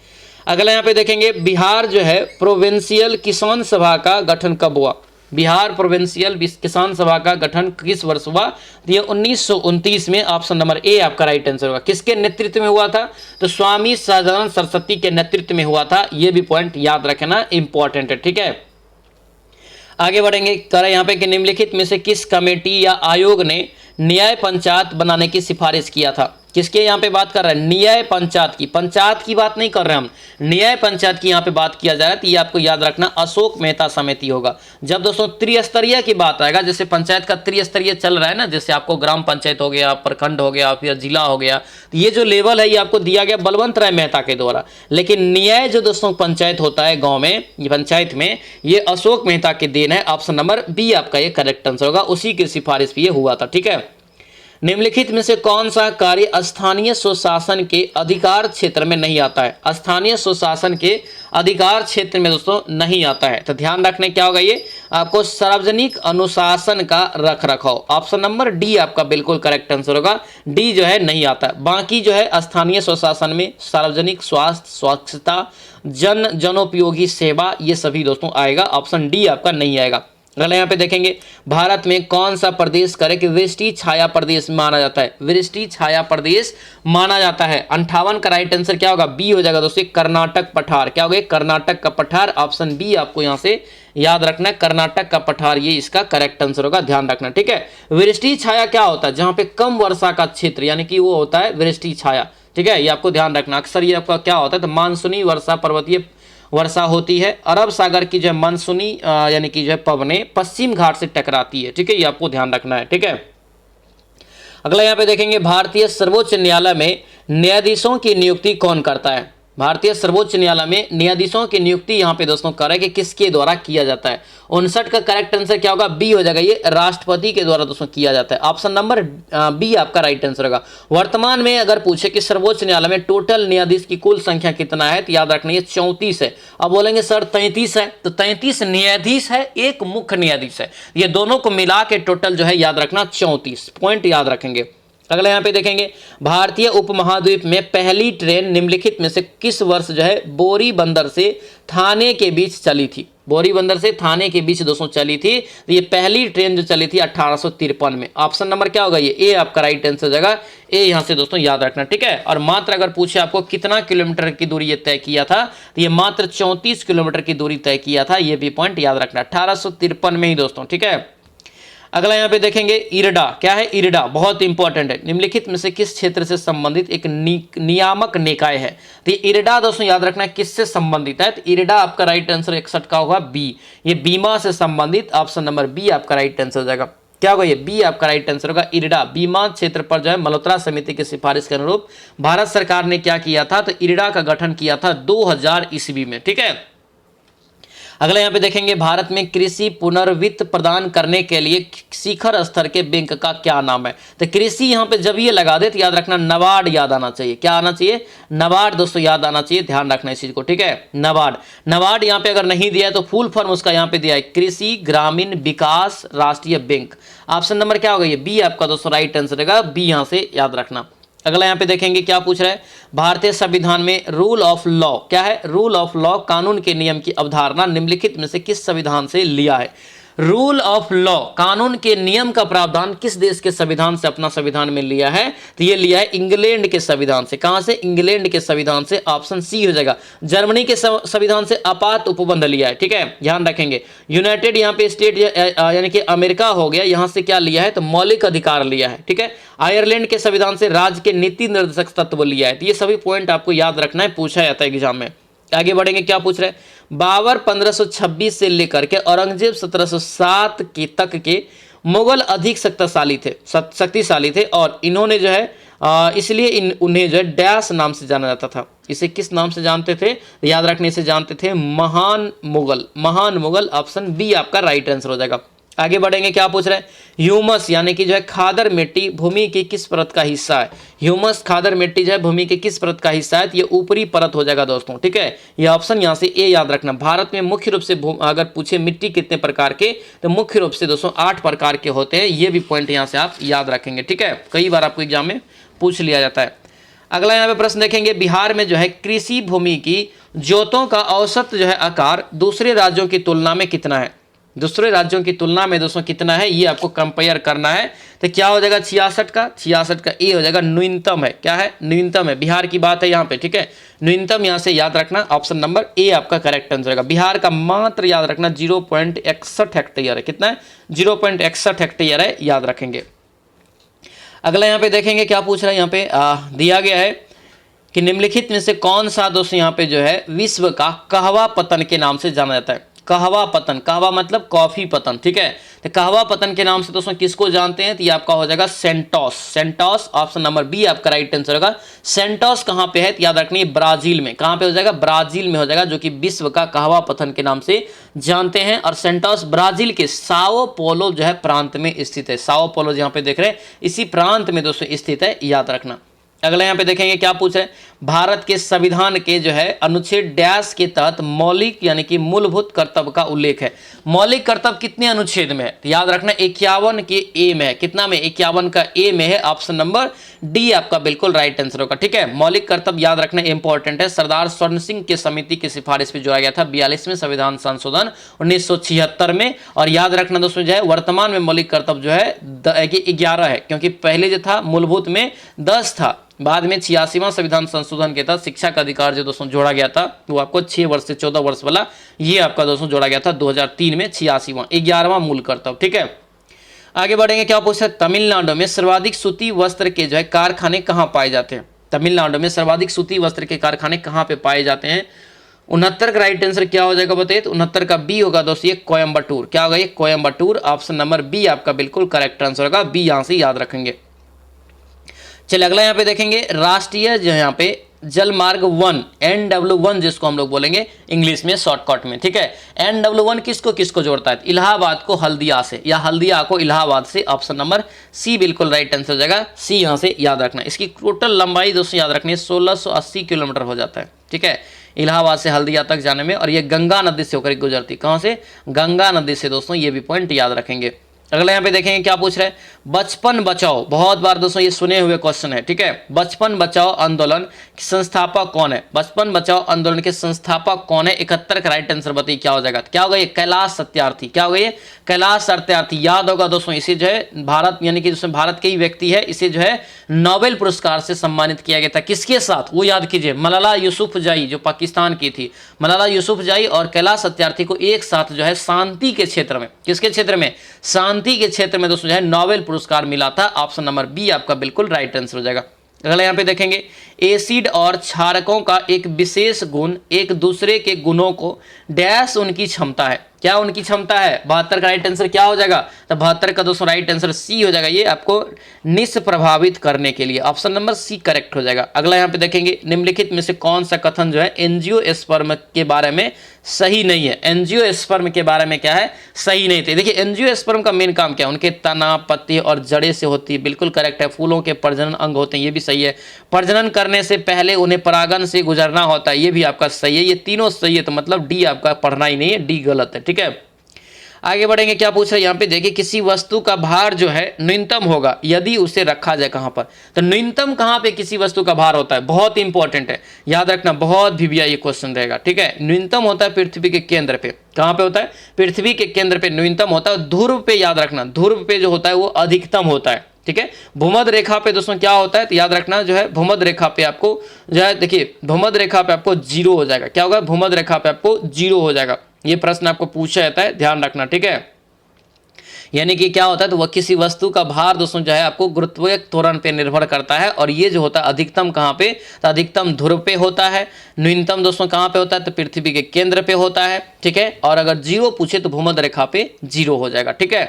अगला यहाँ पे देखेंगे, बिहार जो है प्रोविंशियल किसान सभा का गठन कब हुआ। बिहार प्रोविंशियल किसान सभा का गठन किस वर्ष हुआ, ये 1929 में, ऑप्शन नंबर ए आपका राइट आंसर होगा। किसके नेतृत्व में हुआ था, तो स्वामी सहजानंद सरस्वती के नेतृत्व में हुआ था, ये भी पॉइंट याद रखना इंपॉर्टेंट है, ठीक है। आगे बढ़ेंगे, करें यहाँ पे कि निम्नलिखित में से किस कमेटी या आयोग ने न्याय पंचायत बनाने की सिफारिश किया था। किसके यहाँ पे बात कर रहे हैं, न्याय पंचायत की बात नहीं कर रहे हम, न्याय पंचायत की यहाँ पे बात किया जा रहा है। तो ये आपको याद रखना अशोक मेहता समिति होगा। जब दोस्तों त्रिस्तरीय की बात आएगा, जैसे पंचायत का त्रिस्तरीय चल रहा है ना, जैसे आपको ग्राम पंचायत हो गया, प्रखंड हो गया, फिर जिला हो गया, तो ये जो लेवल है ये आपको दिया गया बलवंत राय मेहता के द्वारा। लेकिन न्याय जो दोस्तों पंचायत होता है गाँव में, ये पंचायत में, ये अशोक मेहता की देन है। ऑप्शन नंबर बी आपका ये करेक्ट आंसर होगा, उसी की सिफारिश पे ये हुआ था। ठीक है, निम्नलिखित में से कौन सा कार्य स्थानीय स्वशासन के अधिकार क्षेत्र में नहीं आता है, स्थानीय स्वशासन के अधिकार क्षेत्र में दोस्तों नहीं आता है। तो ध्यान रखने क्या होगा, ये आपको सार्वजनिक अनुशासन का रख रखाव, ऑप्शन नंबर डी आपका बिल्कुल करेक्ट आंसर होगा। डी जो है नहीं आता है। बाकी जो है स्थानीय स्वशासन में सार्वजनिक स्वास्थ्य, स्वच्छता, जनोपयोगी सेवा, ये सभी दोस्तों आएगा, ऑप्शन डी आपका नहीं आएगा। अगला यहाँ पे देखेंगे, भारत में कौन सा प्रदेश करे कि वृष्टि छाया प्रदेश माना जाता है, वृष्टि छाया प्रदेश माना जाता है। 58 का राइट आंसर क्या होगा, बी हो जाएगा दोस्तों, कर्नाटक पठार। क्या होगा, कर्नाटक का पठार, ऑप्शन बी आपको यहाँ से याद रखना है, कर्नाटक का पठार, ये इसका करेक्ट आंसर होगा, ध्यान रखना। ठीक है, वृष्टि छाया क्या होता है, जहाँ पे कम वर्षा का क्षेत्र, यानी कि वो होता है वृष्टि छाया। ठीक है, ये आपको ध्यान रखना। अक्सर ये आपका क्या होता है, तो मानसूनी वर्षा, पर्वतीय वर्षा होती है। अरब सागर की जो मानसूनी यानी कि जो पवनें पश्चिम घाट से टकराती है। ठीक है, ये आपको ध्यान रखना है। ठीक है, अगला यहाँ पे देखेंगे, भारतीय सर्वोच्च न्यायालय में न्यायाधीशों की नियुक्ति कौन करता है, भारतीय सर्वोच्च न्यायालय में न्यायाधीशों की नियुक्ति यहाँ पे दोस्तों कर है कि किसके द्वारा किया जाता है। 59 का करेक्ट आंसर क्या होगा, बी हो जाएगा, ये राष्ट्रपति के द्वारा दोस्तों किया जाता है। ऑप्शन नंबर बी आपका राइट आंसर होगा। वर्तमान में अगर पूछे कि सर्वोच्च न्यायालय में टोटल न्यायाधीश की कुल संख्या कितना है, तो याद रखना ये 34 है। अब बोलेंगे सर 33 है, तो 33 न्यायाधीश है, एक मुख्य न्यायाधीश है, ये दोनों को मिला के टोटल जो है याद रखना 34 पॉइंट याद रखेंगे। अगला यहाँ पे देखेंगे, भारतीय उपमहाद्वीप में पहली ट्रेन निम्नलिखित में से किस वर्ष जो है बोरी बंदर से थाने के बीच चली थी, बोरी बंदर से थाने के बीच दोस्तों चली थी। तो ये पहली ट्रेन जो चली थी 1853 में। ऑप्शन नंबर क्या होगा, ये ए आपका राइट आंसर जगह, ए यहाँ से दोस्तों याद रखना। ठीक है, और मात्र अगर पूछे आपको कितना किलोमीटर की दूरी ये तय किया था, तो ये मात्र 34 किलोमीटर की दूरी तय किया था, ये भी पॉइंट याद रखना, 1853 में ही दोस्तों। ठीक है, अगला यहाँ पे देखेंगे, इरडा क्या है, इरडा बहुत इंपॉर्टेंट है, निम्नलिखित में से किस क्षेत्र से संबंधित एक नियामक निकाय है। तो ये इरडा दोस्तों याद रखना किससे संबंधित है, तो इरडा आपका राइट आंसर 61 का होगा बी, ये बीमा से संबंधित, ऑप्शन नंबर बी आपका राइट आंसर हो जाएगा। क्या होगा, ये बी आपका राइट आंसर होगा, इरडा। बीमा क्षेत्र पर जो है मल्होत्रा समिति की सिफारिश के अनुरूप भारत सरकार ने क्या किया था, तो इरडा का गठन किया था 2000 ईस्वी में। ठीक है, अगला यहाँ पे देखेंगे, भारत में कृषि पुनर्वित्त प्रदान करने के लिए शिखर स्तर के बैंक का क्या नाम है। तो कृषि यहाँ पे जब ये लगा दे तो याद रखना नबार्ड याद आना चाहिए। क्या आना चाहिए, नबार्ड दोस्तों याद आना चाहिए, ध्यान रखना इस चीज को। ठीक है, नबार्ड, नबार्ड यहाँ पे अगर नहीं दिया है तो फुल फॉर्म उसका यहाँ पे दिया है, कृषि ग्रामीण विकास राष्ट्रीय बैंक। ऑप्शन नंबर क्या होगा, ये बी आपका दोस्तों राइट आंसर रहेगा, बी यहाँ से याद रखना। अगला यहाँ पे देखेंगे क्या पूछ रहा है, भारतीय संविधान में रूल ऑफ लॉ क्या है, रूल ऑफ लॉ कानून के नियम की अवधारणा निम्नलिखित में से किस संविधान से लिया है। रूल ऑफ लॉ कानून के नियम का प्रावधान किस देश के संविधान से अपना संविधान में लिया है, तो ये लिया है इंग्लैंड के संविधान से। कहां से, इंग्लैंड के संविधान से, ऑप्शन सी हो जाएगा। जर्मनी के संविधान से आपात उपबंध लिया है। ठीक है, ध्यान रखेंगे। यूनाइटेड यहाँ पे स्टेट यानी कि अमेरिका हो गया, यहां से क्या लिया है, तो मौलिक अधिकार लिया है। ठीक है, आयरलैंड के संविधान से राज्य के नीति निर्देशक तत्व लिया है। तो ये सभी पॉइंट आपको याद रखना है, पूछा जाता है एग्जाम में। आगे बढ़ेंगे, क्या पूछ रहे हैं, बाबर 1526 से लेकर के औरंगजेब 1707 के तक के मुगल अधिक शक्तिशाली थे और इन्होंने जो है इसलिए उन्हें जो है डैश नाम से जाना जाता था। इसे किस नाम से जानते थे, याद रखने से जानते थे महान मुगल, महान मुगल। ऑप्शन बी आपका राइट आंसर हो जाएगा। आगे बढ़ेंगे, क्या पूछ रहे हैं, ह्यूमस यानी कि जो है खादर मिट्टी भूमि की किस परत का हिस्सा है। ह्यूमस खादर मिट्टी जो है भूमि की किस परत का हिस्सा है, तो ये ऊपरी परत हो जाएगा दोस्तों। ठीक है, ये ऑप्शन यहाँ से ए याद रखना। भारत में मुख्य रूप से अगर पूछे मिट्टी कितने प्रकार के, तो मुख्य रूप से दोस्तों 8 प्रकार के होते हैं। ये भी पॉइंट यहाँ से आप याद रखेंगे। ठीक है, कई बार आपको एग्जाम में पूछ लिया जाता है। अगला यहाँ पे प्रश्न देखेंगे, बिहार में जो है कृषि भूमि की जोतों का औसत जो है आकार दूसरे राज्यों की तुलना में कितना है, दूसरे राज्यों की तुलना में दोस्तों कितना है, ये आपको कंपेयर करना है। तो क्या हो जाएगा, 66 का ए हो जाएगा, न्यूनतम है। क्या है, न्यूनतम है, बिहार की बात है यहाँ पे। ठीक है, न्यूनतम यहाँ से याद रखना, ऑप्शन नंबर ए आपका करेक्ट आंसर होगा। बिहार का मात्र याद रखना 0.61 हेक्टेयर है। कितना है, 0.61 हेक्टेयर है, याद रखेंगे। अगला यहाँ पे देखेंगे क्या पूछ रहा है, यहाँ पे दिया गया है कि निम्नलिखित में से कौन सा दोस्तों यहाँ पे जो है विश्व का कहवा पतन के नाम से जाना जाता है। कहवा पतन, कहवा मतलब कॉफी पतन, ठीक है। तो कहवा पतन के नाम से दोस्तों किसको जानते हैं, तो ये आपका हो जाएगा Sentosa. Sentosa option number B आपका राइट आंसर होगा। सेंटोस कहाँ पे है, तो याद रखनी ब्राजील में। कहाँ पे हो जाएगा, ब्राजील में हो जाएगा, जो कि विश्व का कहवा पतन के नाम से जानते हैं। और सेंटोस ब्राजील के साओ पोलो जो है प्रांत में स्थित है। साओ पोलो जहाँ पे देख रहे हैं इसी प्रांत में दोस्तों स्थित है, याद रखना। अगला यहाँ पे देखेंगे क्या पूछ रहे हैं, भारत के संविधान के जो है अनुच्छेद डैश के तहत मौलिक यानी कि मूलभूत कर्तव्य का उल्लेख है। मौलिक कर्तव्य कितने अनुच्छेद में है, तो याद रखना 51 के ए में है। कितना में, 51 का ए में है। ऑप्शन नंबर डी आपका बिल्कुल राइट आंसर होगा, ठीक है। मौलिक कर्तव्य याद रखना इंपॉर्टेंट है। सरदार स्वर्ण सिंह की समिति की सिफारिश पे जोड़ा गया था 42वें संविधान संशोधन 1976 में। और याद रखना दोस्तों जो है वर्तमान में मौलिक कर्तव्य जो है 11 है, क्योंकि पहले जो था मूलभूत में 10 था, बाद में 86वां संविधान संशोधन के तहत शिक्षा का अधिकार जो दोस्तों जोड़ा गया था वो आपको 6 वर्ष से 14 वर्ष वाला ये आपका दोस्तों जोड़ा गया था 2003 में। 86वां 11वां मूल कर्तव्य, ठीक है। आगे बढ़ेंगे, क्या पूछा है, तमिलनाडु में सर्वाधिक सूती वस्त्र के जो है कारखाने कहाँ पाए जाते हैं। तमिलनाडु में सर्वाधिक सूती वस्त्र के कारखाने कहाँ पे पाए जाते हैं। 69 का राइट आंसर क्या हो जाएगा बताइए, तो 69 का बी होगा दोस्तों, ये कोयम्बटूर। क्या होगा, ये कोयम्बटूर। ऑप्शन नंबर बी आपका बिल्कुल करेक्ट आंसर होगा, बी यहाँ से याद रखेंगे। चलिए अगला यहाँ पे देखेंगे, राष्ट्रीय जो यहाँ पे जल मार्ग 1 NW1 जिसको हम लोग बोलेंगे इंग्लिश में शॉर्टकट में, ठीक है। NW1 किसको किसको जोड़ता है, इलाहाबाद को हल्दिया से या हल्दिया को इलाहाबाद से। ऑप्शन नंबर सी बिल्कुल राइट आंसर हो जाएगा, सी यहाँ से याद रखना। इसकी टोटल लंबाई दोस्तों याद रखनी है 1680 किलोमीटर हो जाता है, ठीक है, इलाहाबाद से हल्दिया तक जाने में। और ये गंगा नदी से होकर गुजरती, कहाँ से, गंगा नदी से दोस्तों, ये भी पॉइंट याद रखेंगे। अगला यहाँ पे देखेंगे क्या पूछ रहे हैं, बचपन बचाओ, बहुत बार दोस्तों ये सुने हुए क्वेश्चन है, ठीक है। बचपन बचाओ आंदोलन के संस्थापक कौन है, बचपन बचाओ आंदोलन के संस्थापक कौन है। 71 का राइट आंसर बताइए क्या हो जाएगा, क्या होगा, ये कैलाश सत्यार्थी। क्या होगा, ये कैलाश सत्यार्थी। याद होगा दोस्तों, इसे जो है भारत यानी कि जिसमें भारत के ही व्यक्ति है, इसे जो है नोबेल पुरस्कार से सम्मानित किया गया था। किसके साथ, वो याद कीजिए, मलाला यूसुफजई जो पाकिस्तान की थी, मलाला यूसुफजई और कैलाश सत्यार्थी को एक साथ जो है शांति के क्षेत्र में, किसके क्षेत्र में, शांति के क्षेत्र में दोस्तों जो है नोबेल पुरस्कार मिला था। ऑप्शन नंबर बी आपका बिल्कुल राइट आंसर हो जाएगा। अगला यहाँ पे देखेंगे, एसिड और क्षारकों का एक विशेष गुण एक दूसरे के गुणों को डैश उनकी क्षमता है। क्या उनकी क्षमता है, 72 का राइट आंसर क्या हो जाएगा, तो 72 का दोस्तों राइट आंसर सी हो जाएगा, ये आपको निष्प्रभावित करने के लिए। ऑप्शन नंबर सी करेक्ट हो जाएगा। अगला यहाँ पे देखेंगे, निम्नलिखित में से कौन सा कथन जो है एंजियोस्पर्म के बारे में सही नहीं है। एंजियोस्पर्म के बारे में क्या है, सही नहीं थे। देखिए एंजियोस्पर्म का मेन काम क्या है, उनके तना, पत्ते और जड़ें से होती है, बिल्कुल करेक्ट है। फूलों के प्रजनन अंग होते हैं, ये भी सही है। प्रजनन करने से पहले उन्हें परागन से गुजरना होता है, ये भी आपका सही है। ये तीनों सही है, तो मतलब डी आपका पढ़ना ही नहीं है, डी गलत है, ठीक है। आगे बढ़ेंगे, क्या पूछ रहे हैं यहाँ पे देखिए, किसी वस्तु का भार जो है न्यूनतम होगा यदि उसे रखा जाए कहाँ पर, तो न्यूनतम कहाँ पे किसी वस्तु का भार होता है, बहुत इंपॉर्टेंट है, याद रखना, बहुत भीविया ये क्वेश्चन रहेगा, ठीक है। न्यूनतम होता है पृथ्वी के केंद्र पे। कहाँ पे होता है, पृथ्वी के केंद्र पे न्यूनतम होता है। ध्रुव पे याद रखना, ध्रुव पे जो होता है वो अधिकतम होता है, ठीक है। भूमध्य रेखा पे दोस्तों क्या होता है, तो याद रखना जो है भूमध्य रेखा पे आपको जो है, देखिए भूमध्य रेखा पे आपको 0 हो जाएगा। क्या होगा, भूमध्य रेखा पे आपको 0 हो जाएगा। ये प्रश्न आपको पूछा जाता है, ध्यान रखना, ठीक है। यानी कि क्या होता है, तो वह किसी वस्तु का भार दोस्तों जो है आपको गुरुत्वीय त्वरण पे निर्भर करता है। और ये जो होता है अधिकतम कहाँ पे, तो अधिकतम ध्रुव पे होता है। न्यूनतम दोस्तों कहाँ पे होता है, तो पृथ्वी के केंद्र पे होता है, ठीक है। और अगर 0 पूछे तो भूमध्य रेखा पे 0 हो जाएगा, ठीक है।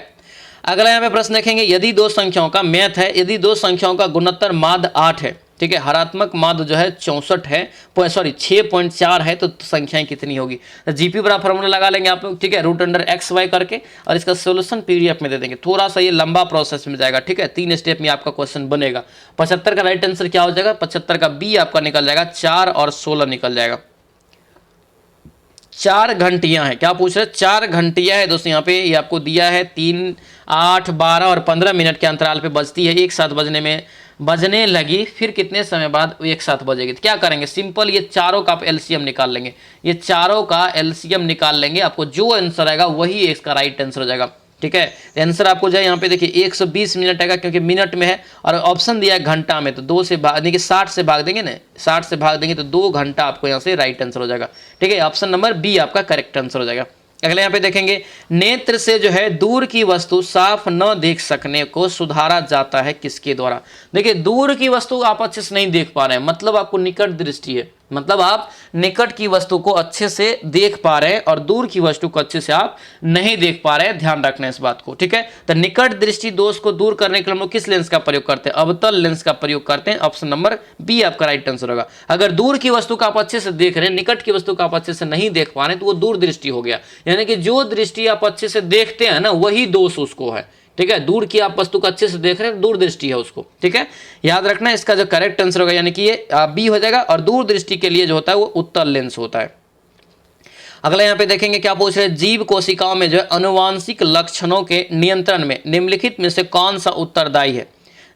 अगला यहाँ पे प्रश्न देखेंगे, यदि दो संख्याओं का मैथ है, यदि दो संख्याओं का गुणोत्तर माध्य 8 है, ठीक है, हरात्मक माध्य जो है 64 है, 6.4 है, तो संख्याएं कितनी होगी। तो जीपी बराबर फॉर्मूला लगा लेंगे आप लोग, ठीक है, √(x/y) करके, और इसका सोल्यूशन पीडीएफ में दे देंगे। थोड़ा सा ये लंबा प्रोसेस में जाएगा, ठीक है, 3 स्टेप में आपका क्वेश्चन बनेगा। 75 का राइट आंसर क्या हो जाएगा, 75 का बी आपका निकल जाएगा, 4 और 16 निकल जाएगा। 4 घंटियां हैं, क्या पूछ रहे हैं, 4 घंटियां है दोस्तों। यहाँ पे ये आपको दिया है 3, 8, 12 और 15 मिनट के अंतराल पे बजती है। एक साथ बजने लगी, फिर कितने समय बाद एक साथ बजेगी। तो क्या करेंगे, सिंपल ये चारों का आप एलसीएम निकाल लेंगे, ये चारों का एलसीएम निकाल लेंगे। आपको जो आंसर आएगा वही इसका राइट आंसर हो जाएगा, ठीक है। आंसर आपको जो है यहाँ पे देखिए 120 मिनट आएगा, क्योंकि मिनट में है, और ऑप्शन दिया है घंटा में, तो 2 से भाग देखिए 60 से भाग देंगे ना, 60 से भाग देंगे तो 2 घंटा आपको यहाँ से राइट आंसर हो जाएगा, ठीक है। ऑप्शन नंबर बी आपका करेक्ट आंसर हो जाएगा। अगले यहाँ पे देखेंगे, नेत्र से जो है दूर की वस्तु साफ न देख सकने को सुधारा जाता है किसके द्वारा। देखिए दूर की वस्तु आप अच्छे से नहीं देख पा रहे हैं, मतलब आपको निकट दृष्टि है, मतलब आप निकट की वस्तु को अच्छे से देख पा रहे हैं और दूर की वस्तु को अच्छे से आप नहीं देख पा रहे हैं, ध्यान रखना इस बात को, ठीक है। तो निकट दृष्टि दोष को दूर करने के लिए हम लोग किस लेंस का प्रयोग करते हैं, अवतल लेंस का प्रयोग करते हैं। ऑप्शन नंबर बी आपका राइट आंसर होगा। अगर दूर की वस्तु को आप अच्छे से देख रहे हैं, निकट की वस्तु को आप अच्छे से नहीं देख पा रहे हैं, तो वो दूर दृष्टि हो गया। यानी कि जो दृष्टि आप अच्छे से देखते हैं ना, वही दोष उसको है, ठीक है। दूर की आप वस्तु को अच्छे से देख रहे हैं, दूर दृष्टि है उसको, ठीक है। याद रखना इसका जो करेक्ट आंसर होगा यानी कि ये बी हो जाएगा। और दूर दृष्टि के लिए जो होता है वो उत्तल लेंस होता है। अगला यहाँ पे देखेंगे क्या पूछ रहे हैं, जीव कोशिकाओं में जो है अनुवांशिक लक्षणों के नियंत्रण में निम्नलिखित में से कौन सा उत्तरदायी है।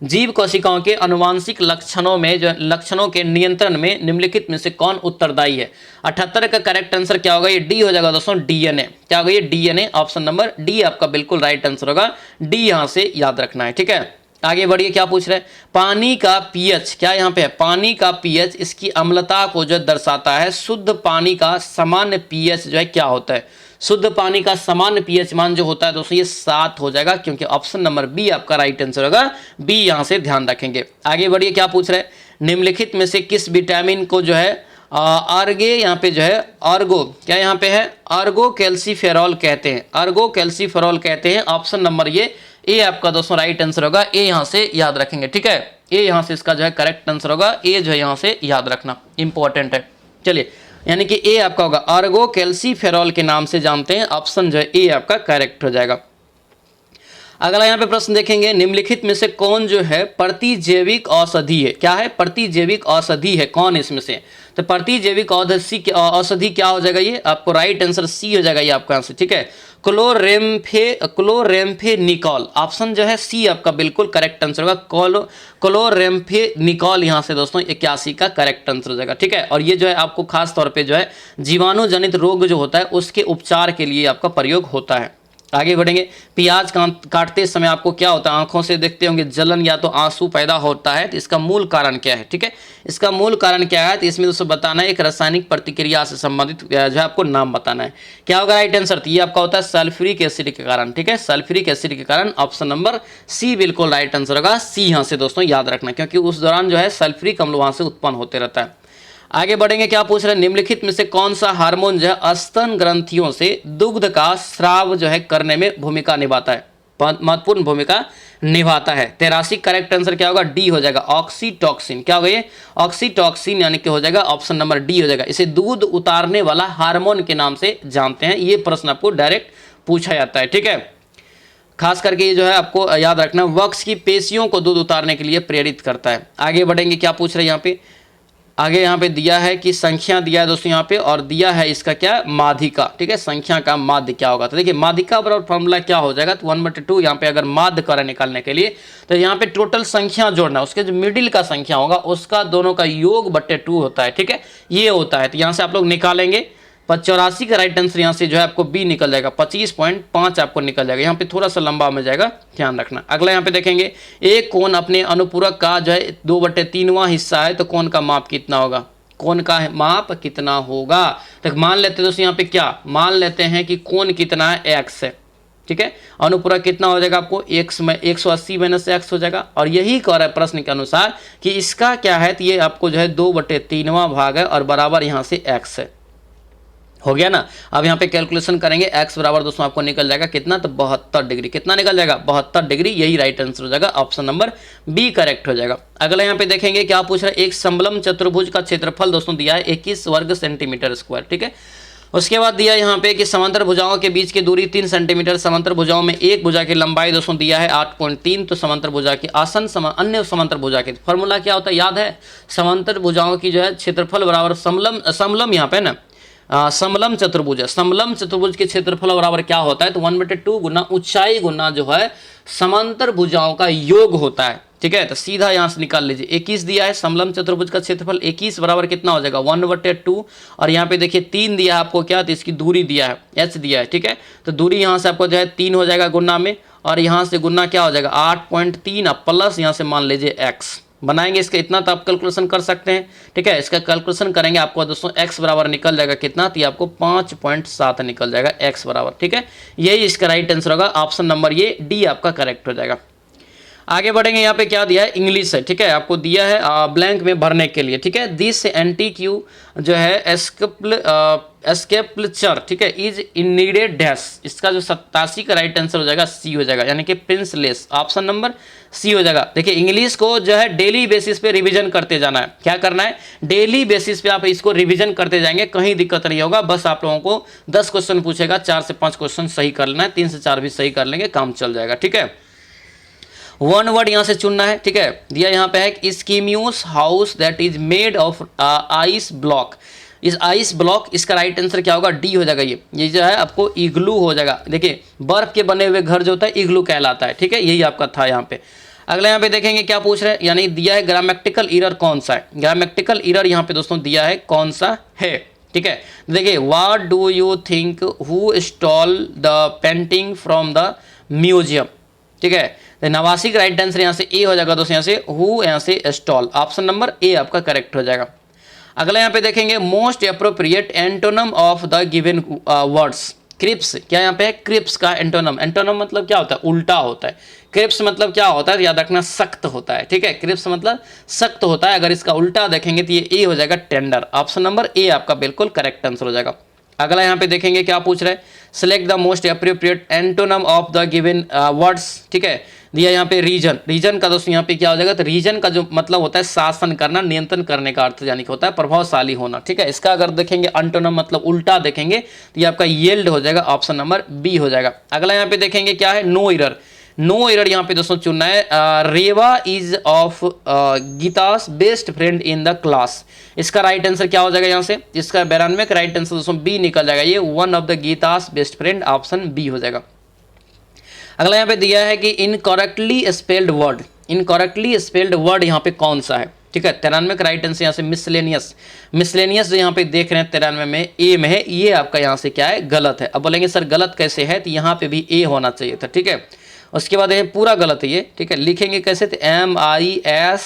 जीव कोशिकाओं के अनुवांशिक लक्षणों में जो लक्षणों के नियंत्रण में निम्नलिखित में से कौन उत्तरदायी है। 78 का करेक्ट आंसर क्या होगा, ये डी हो जाएगा दोस्तों, डीएनए। क्या होगा ये, डीएनए। ऑप्शन नंबर डी आपका बिल्कुल राइट आंसर होगा, डी यहां से याद रखना है, ठीक है। आगे बढ़िए, क्या पूछ रहे हैं, पानी का पीएच, क्या यहाँ पे है, पानी का पीएच इसकी अम्लता को जो दर्शाता है। शुद्ध पानी का सामान्य पीएच जो है क्या होता है, शुद्ध पानी का सामान्य पीएच मान जो होता है दोस्तों ये 7 हो जाएगा, क्योंकि ऑप्शन नंबर बी आपका राइट आंसर होगा, बी यहां से ध्यान रखेंगे। आगे बढ़िए, क्या पूछ रहे हैं, निम्नलिखित में से किस विटामिन को जो है आर्गे यहाँ पे जो है आर्गो, क्या यहाँ पे है, आर्गो कैल्सीफेरॉल कहते हैं, आर्गो कैल्सीफेरॉल कहते हैं। ऑप्शन नंबर ये ए आपका दोस्तों राइट आंसर होगा, ए यहां से याद रखेंगे, ठीक है। ए यहां से इसका जो है करेक्ट आंसर होगा, ए जो है यहां से याद रखना इंपॉर्टेंट है। चलिए, यानी कि ए आपका होगा आर्गो कैल्सीफेरॉल के नाम से जानते हैं। ऑप्शन जो है ए आपका करेक्ट हो जाएगा। अगला यहाँ पे प्रश्न देखेंगे, निम्नलिखित में से कौन जो है प्रतिजैविक औषधि है। क्या है, प्रतिजैविक औषधि है, कौन इसमें से। तो प्रतिजैविक औषधि क्या हो जाएगा, ये आपको राइट आंसर सी हो जाएगा, ये आपका आंसर, ठीक है। क्लोरेम्फेनिकॉल, ऑप्शन जो है सी आपका बिल्कुल करेक्ट आंसर होगा। क्लोरेम्फेनिकॉल यहाँ से दोस्तों 81 का करेक्ट आंसर हो जाएगा, ठीक है। और ये जो है आपको खास तौर पे जो है जीवाणु जनित रोग जो होता है उसके उपचार के लिए आपका प्रयोग होता है। आगे बढ़ेंगे, प्याज काटते समय आपको क्या होता है, आंखों से देखते होंगे जलन या तो आंसू पैदा होता है, तो इसका मूल कारण क्या है, ठीक है। इसका मूल कारण क्या है, तो इसमें दोस्तों बताना है एक रासायनिक प्रतिक्रिया से संबंधित जो है आपको नाम बताना है। क्या होगा राइट आंसर, तो ये आपका होता है सल्फ्यूरिक एसिड के कारण, ठीक है, सल्फ्यूरिक एसिड के कारण। ऑप्शन नंबर सी बिल्कुल राइट आंसर होगा, सी यहाँ से दोस्तों याद रखना, क्योंकि उस दौरान जो है सल्फ्यूरिक अम्ल वहां से उत्पन्न होते रहता है। आगे बढ़ेंगे, क्या पूछ रहे हैं, निम्नलिखित में से कौन सा हार्मोन जो है स्तन ग्रंथियों से दुग्ध का स्राव जो है करने में भूमिका निभाता है, महत्वपूर्ण भूमिका निभाता है। 83 करेक्ट आंसर क्या होगा, डी हो जाएगा, ऑक्सीटॉक्सिन। क्या होगा ये, ऑक्सीटॉक्सिन, यानी कि हो जाएगा ऑप्शन नंबर डी हो जाएगा। इसे दूध उतारने वाला हार्मोन के नाम से जानते हैं, ये प्रश्न आपको डायरेक्ट पूछा जाता है, ठीक है। खास करके ये जो है आपको याद रखना, वक्ष की पेशियों को दूध उतारने के लिए प्रेरित करता है। आगे बढ़ेंगे, क्या पूछ रहे हैं यहाँ पे, आगे यहाँ पे दिया है कि संख्या दिया है दोस्तों यहाँ पे, और दिया है इसका क्या, माध्यिका, ठीक है। संख्या का माध्य क्या होगा, तो देखिए माध्यिका बराबर फॉर्मूला क्या हो जाएगा, तो 1/2 यहाँ पे अगर माध्य करें निकालने के लिए, तो यहाँ पे टोटल संख्या जोड़ना, उसके जो मिडिल का संख्या होगा उसका दोनों का योग बट्टे 2 होता है, ठीक है, ये होता है। तो यहाँ से आप लोग निकालेंगे, 84 का राइट आंसर यहाँ से जो है आपको बी निकल जाएगा, 25.5 आपको निकल जाएगा। यहाँ पे थोड़ा सा लंबा में जाएगा, ध्यान रखना। अगला यहाँ पे देखेंगे, एक कोण अपने अनुपूरक का जो है 2/3वां हिस्सा है, तो कोण का माप कितना होगा, कोण का माप कितना होगा। तो मान लेते हैं दोस्तों यहाँ पे क्या मान लेते हैं कि कोण कितना है, एक्स है, ठीक है। अनुपूरक कितना हो जाएगा आपको, 180 माइनस एक्स हो जाएगा। और यही कह रहा है प्रश्न के अनुसार कि इसका क्या है, तो ये आपको जो है 2/3वां भाग है और बराबर यहाँ से एक्स है, हो गया ना। अब यहाँ पे कैलकुलेशन करेंगे, x बराबर दोस्तों आपको निकल जाएगा कितना, तो 72 डिग्री। कितना निकल जाएगा, 72 डिग्री, यही राइट आंसर हो जाएगा, ऑप्शन नंबर बी करेक्ट हो जाएगा। अगला यहाँ पे देखेंगे, क्या पूछ रहा है, एक समलम चतुर्भुज का क्षेत्रफल दोस्तों दिया है 21 वर्ग सेंटीमीटर स्क्वायर, ठीक है। उसके बाद दिया यहाँ पे कि समांतर भुजाओं के बीच की दूरी 3 सेंटीमीटर, समांतर भुजाओं में एक भुजा की लंबाई दोस्तों दिया है 8.3, तो समांतर भुजा की अन्य समांतर भुजा की फॉर्मूला क्या होता है, याद है, समांतर भुजाओं की जो है क्षेत्रफल बराबर समलम यहाँ पे ना समलम चतुर्भुज है, समलम चतुर्भुज के क्षेत्रफल बराबर क्या होता है, तो 1/2 गुना ऊंचाई गुना जो है समांतर भुजाओं का योग होता है, ठीक है। तो सीधा यहाँ से निकाल लीजिए, 21 दिया है, समलम चतुर्भुज का क्षेत्रफल 21 बराबर कितना हो जाएगा, 1/2। और यहाँ पे देखिए 3 दिया है आपको, क्या, तो इसकी दूरी दिया है, h दिया है, ठीक है। तो दूरी यहाँ से आपको जो है 3 हो जाएगा गुना में, और यहाँ से गुना क्या हो जाएगा 8.3 प्लस यहाँ से मान लीजिए x, बनाएंगे इसका इतना तो आप कैलकुलेशन कर सकते हैं, ठीक है। इसका कैलकुलेशन करेंगे आपको दोस्तों x बराबर निकल जाएगा कितना, तो ये आपको 5.7 निकल जाएगा x बराबर, ठीक है। यही इसका राइट आंसर होगा, ऑप्शन नंबर ये डी आपका करेक्ट हो जाएगा। आगे बढ़ेंगे, यहाँ पे क्या दिया है, इंग्लिश है, ठीक है, आपको दिया है ब्लैंक में भरने के लिए, ठीक है। दिस एंटी क्यू जो है एस्केप्चर, ठीक है, इज इन नीडेड डैश, इसका जो 87 का राइट आंसर हो जाएगा सी हो जाएगा, यानी कि प्रिंसलेस, ऑप्शन नंबर सी हो जाएगा। देखिए इंग्लिश को जो है डेली बेसिस पे रिवीजन करते जाना है, क्या करना है, डेली बेसिस पे आप इसको रिवीजन करते जाएंगे, कहीं दिक्कत नहीं होगा। बस आप लोगों को 10 क्वेश्चन पूछेगा, 4 से 5 क्वेश्चन सही कर लेना है, 3 से 4 भी सही कर लेंगे, काम चल जाएगा, ठीक है। वन वर्ड यहाँ से चुनना है, ठीक है। दिया यहाँ पे है Eskimo's house that is made of ice block, इस आइस ब्लॉक, इसका राइट आंसर क्या होगा, डी हो जाएगा। ये जो है आपको इग्लू हो जाएगा। देखिए बर्फ के बने हुए घर जो होता है इग्लू कहलाता है, ठीक है, यही आपका था यहाँ पे। अगला यहाँ पे देखेंगे क्या पूछ रहे हैं, यानी दिया है ग्रामेटिकल एरर कौन सा है, ग्रामेटिकल एरर यहाँ पे दोस्तों दिया है कौन सा है, ठीक है। देखिए what do you think who stall the painting from the museum, ठीक है। नवासी का राइट आंसर यहाँ से ए हो जाएगा दोस्तों, यहाँ से हु, यहाँ से स्टॉल, ऑप्शन नंबर ए आपका करेक्ट हो जाएगा। अगला यहाँ पे देखेंगे most appropriate antonym of the given words, crisps, क्या यहाँ पे है, क्रिप्स का एंटोनम, एंटोनम मतलब क्या होता है, उल्टा होता है। क्रिप्स मतलब क्या होता है, याद रखना सख्त होता है, ठीक है, क्रिप्स मतलब सख्त होता है। अगर इसका उल्टा देखेंगे तो ये ए हो जाएगा टेंडर, ऑप्शन नंबर ए आपका बिल्कुल करेक्ट आंसर हो जाएगा। अगला यहाँ पे देखेंगे क्या पूछ रहे हैं, select the most appropriate antonym of the given words, ठीक है। दिया यहाँ पे रीजन, रीजन का दोस्तों यहाँ पे क्या हो जाएगा, तो रीजन का जो मतलब होता है शासन करना, नियंत्रण करने का अर्थ यानी कि होता है प्रभावशाली होना, ठीक है। इसका अगर देखेंगे एंटोनम मतलब उल्टा देखेंगे तो ये आपका येल्ड हो जाएगा, ऑप्शन नंबर बी हो जाएगा। अगला यहाँ पे देखेंगे क्या है, नो एरर, नो एरर यहाँ पे दोस्तों चुनना है। Reva is of Geeta's best friend in the class, इसका राइट आंसर क्या हो जाएगा, यहाँ से इसका 92 का राइट आंसर दोस्तों बी निकल जाएगा, ये one of the Geeta's best friend, option B हो जाएगा। अगला यहाँ पे दिया है कि incorrectly spelled word, incorrectly spelled word यहाँ पे कौन सा है, ठीक है। 93 का राइट आंसर यहाँ से मिसलेनियस, मिसलेनियस जो यहाँ पे देख रहे हैं 93 में ए में है, ये आपका यहाँ से क्या है, गलत है। अब बोलेंगे सर गलत कैसे है, तो यहाँ पे भी ए होना चाहिए था, ठीक है। उसके बाद ये पूरा गलत है ये, ठीक है, लिखेंगे कैसे, तो MIS,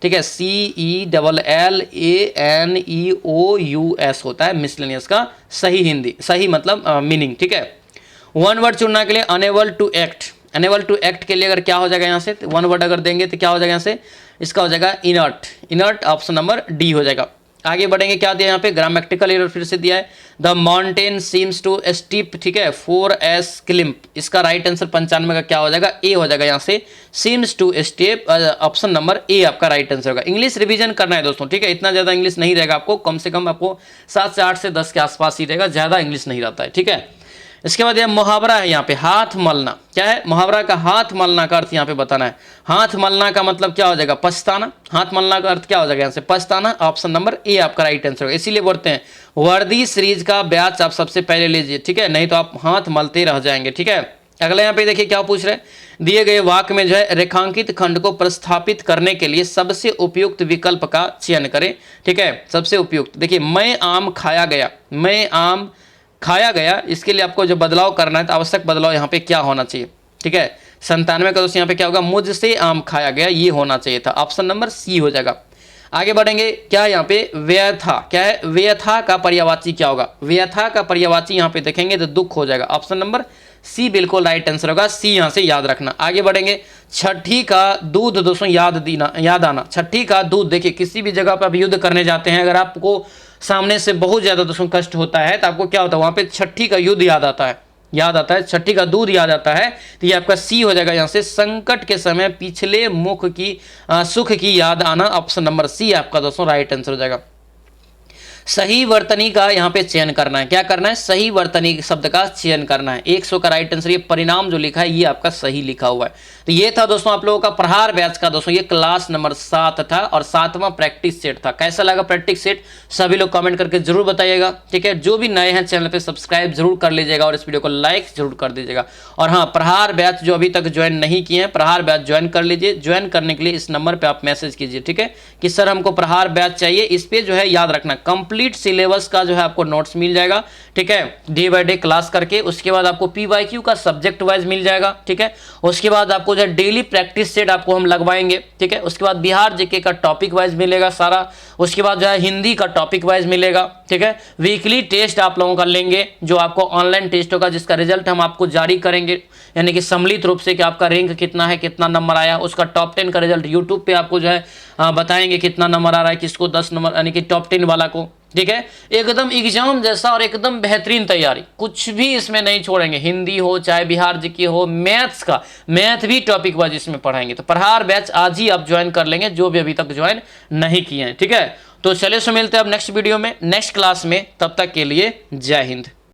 ठीक है, CELLANEOUS होता है मिसलेनियस का सही हिंदी, सही मतलब मीनिंग, ठीक है। वन वर्ड चुनने के लिए unable to act, unable to act के लिए अगर क्या हो जाएगा यहाँ से, वन वर्ड अगर देंगे तो क्या हो जाएगा यहाँ से, इसका हो जाएगा inert, inert option number D हो जाएगा। आगे बढ़ेंगे, क्या दिया यहाँ पे, ग्रामेटिकल एरर फिर से दिया है, the mountain seems too steep, ठीक है, 4S क्लिम्प, इसका राइट आंसर 95 का क्या हो जाएगा, ए हो जाएगा यहाँ से, seems too steep, option number A आपका राइट आंसर होगा। इंग्लिश रिवीजन करना है दोस्तों, ठीक है, इतना ज़्यादा इंग्लिश नहीं रहेगा आपको, कम से कम आपको 7 से 8 से 10 के आसपास ही रहेगा, ज़्यादा इंग्लिश नहीं रहता है, ठीक है। इसके बाद यह मुहावरा है, यहाँ पे हाथ मलना, क्या है, मुहावरा का हाथ मलना का अर्थ यहाँ पे बताना है। हाथ मलना का मतलब क्या हो जाएगा, पछताना, हाथ मलना का अर्थ क्या हो जाएगा यहाँ से, पछताना, ऑप्शन नंबर ए आपका राइट आंसर होगा। इसीलिए बोलते हैं वर्दी सीरीज का बैच आप सबसे पहले लीजिए, ठीक है, नहीं तो आप हाथ मलते रह जाएंगे, ठीक है। अगला यहाँ पे देखिए क्या पूछ रहे हैं, दिए गए वाक्य में जो है रेखांकित खंड को प्रस्थापित करने के लिए सबसे उपयुक्त विकल्प का चयन करें, ठीक है, सबसे उपयुक्त। देखिए मैं आम खाया गया, मैं आम खाया गया, इसके लिए आपको जो बदलाव करना है तो आवश्यक बदलाव यहाँ पे क्या होना चाहिए, ठीक है। 97 का दोस्तों यहाँ पे क्या होगा, मुझसे आम खाया गया, ये होना चाहिए था, ऑप्शन नंबर सी हो जाएगा। आगे बढ़ेंगे, क्या यहाँ पे व्यथा, क्या है, व्यथा का पर्यायवाची क्या होगा, व्यथा का पर्यायवाची यहाँ पे देखेंगे तो दुख हो जाएगा, ऑप्शन नंबर सी बिल्कुल राइट आंसर होगा, सी यहाँ से याद रखना। आगे बढ़ेंगे, छठी का दूध दोस्तों याद आना, छठी का दूध, देखिए किसी भी जगह पर आप युद्ध करने जाते हैं, अगर आपको सामने से बहुत ज़्यादा दोस्तों कष्ट होता है तो आपको क्या होता है, वहाँ पे छठी का युद्ध याद आता है, छठी का दूध याद आता है, तो ये आपका सी हो जाएगा यहाँ से, संकट के समय पिछले मुख की सुख की याद आना, ऑप्शन नंबर सी आपका दोस्तों राइट आंसर हो जाएगा। सही वर्तनी का यहाँ पे चयन करना है, क्या करना है, सही वर्तनी शब्द का चयन करना है। 100 का राइट आंसर, ये परिणाम जो लिखा है ये आपका सही लिखा हुआ है। तो ये था दोस्तों आप लोगों का प्रहार बैच का दोस्तों ये क्लास नंबर 7 था और 7वां प्रैक्टिस सेट था। कैसा लगा प्रैक्टिस सेट, सभी लोग कमेंट करके जरूर बताइएगा, ठीक है। जो भी नए हैं चैनल पे सब्सक्राइब जरूर कर लीजिएगा और इस वीडियो को लाइक जरूर कर दीजिएगा। और हाँ, प्रहार बैच जो अभी तक ज्वाइन नहीं किए हैं, प्रहार बैच ज्वाइन कर लीजिए। ज्वाइन करने के लिए इस नंबर पर आप मैसेज कीजिए, ठीक है, कि सर हमको प्रहार बैच चाहिए। इस पर जो है याद रखना, कंप्लीट कंप्लीट सिलेबस का जो है आपको नोट्स मिल जाएगा, ठीक है, डे बाय डे क्लास करके। उसके बाद आपको PYQ का सब्जेक्ट वाइज मिल जाएगा, ठीक है। उसके बाद आपको जो है डेली प्रैक्टिस सेट आपको हम लगवाएंगे, ठीक है। उसके बाद बिहार जीके का टॉपिक वाइज मिलेगा सारा। उसके बाद जो है हिंदी का टॉपिक वाइज मिलेगा, ठीक है। वीकली टेस्ट आप लोगों का लेंगे, जो आपको ऑनलाइन टेस्ट होगा, जिसका रिजल्ट हम आपको जारी करेंगे, यानी कि सम्मिलित रूप से कि आपका रैंक कितना है, कितना नंबर आया। उसका टॉप 10 का रिजल्ट यूट्यूब पे आपको जो है बताएंगे कितना नंबर आ रहा है, किसको 10 नंबर, यानी कि टॉप 10 वाला को, ठीक है। एकदम एग्जाम जैसा और एकदम बेहतरीन तैयारी, कुछ भी इसमें नहीं छोड़ेंगे। हिंदी हो चाहे बिहार जीके हो, मैथ्स का, मैथ भी टॉपिक वाइज इसमें पढ़ाएंगे। तो प्रहार बैच आज ही आप ज्वाइन कर लेंगे, जो भी अभी तक ज्वाइन नहीं किए हैं, ठीक है। तो चलिए मिलते हैं अब नेक्स्ट वीडियो में, नेक्स्ट क्लास में। तब तक के लिए जय हिंद।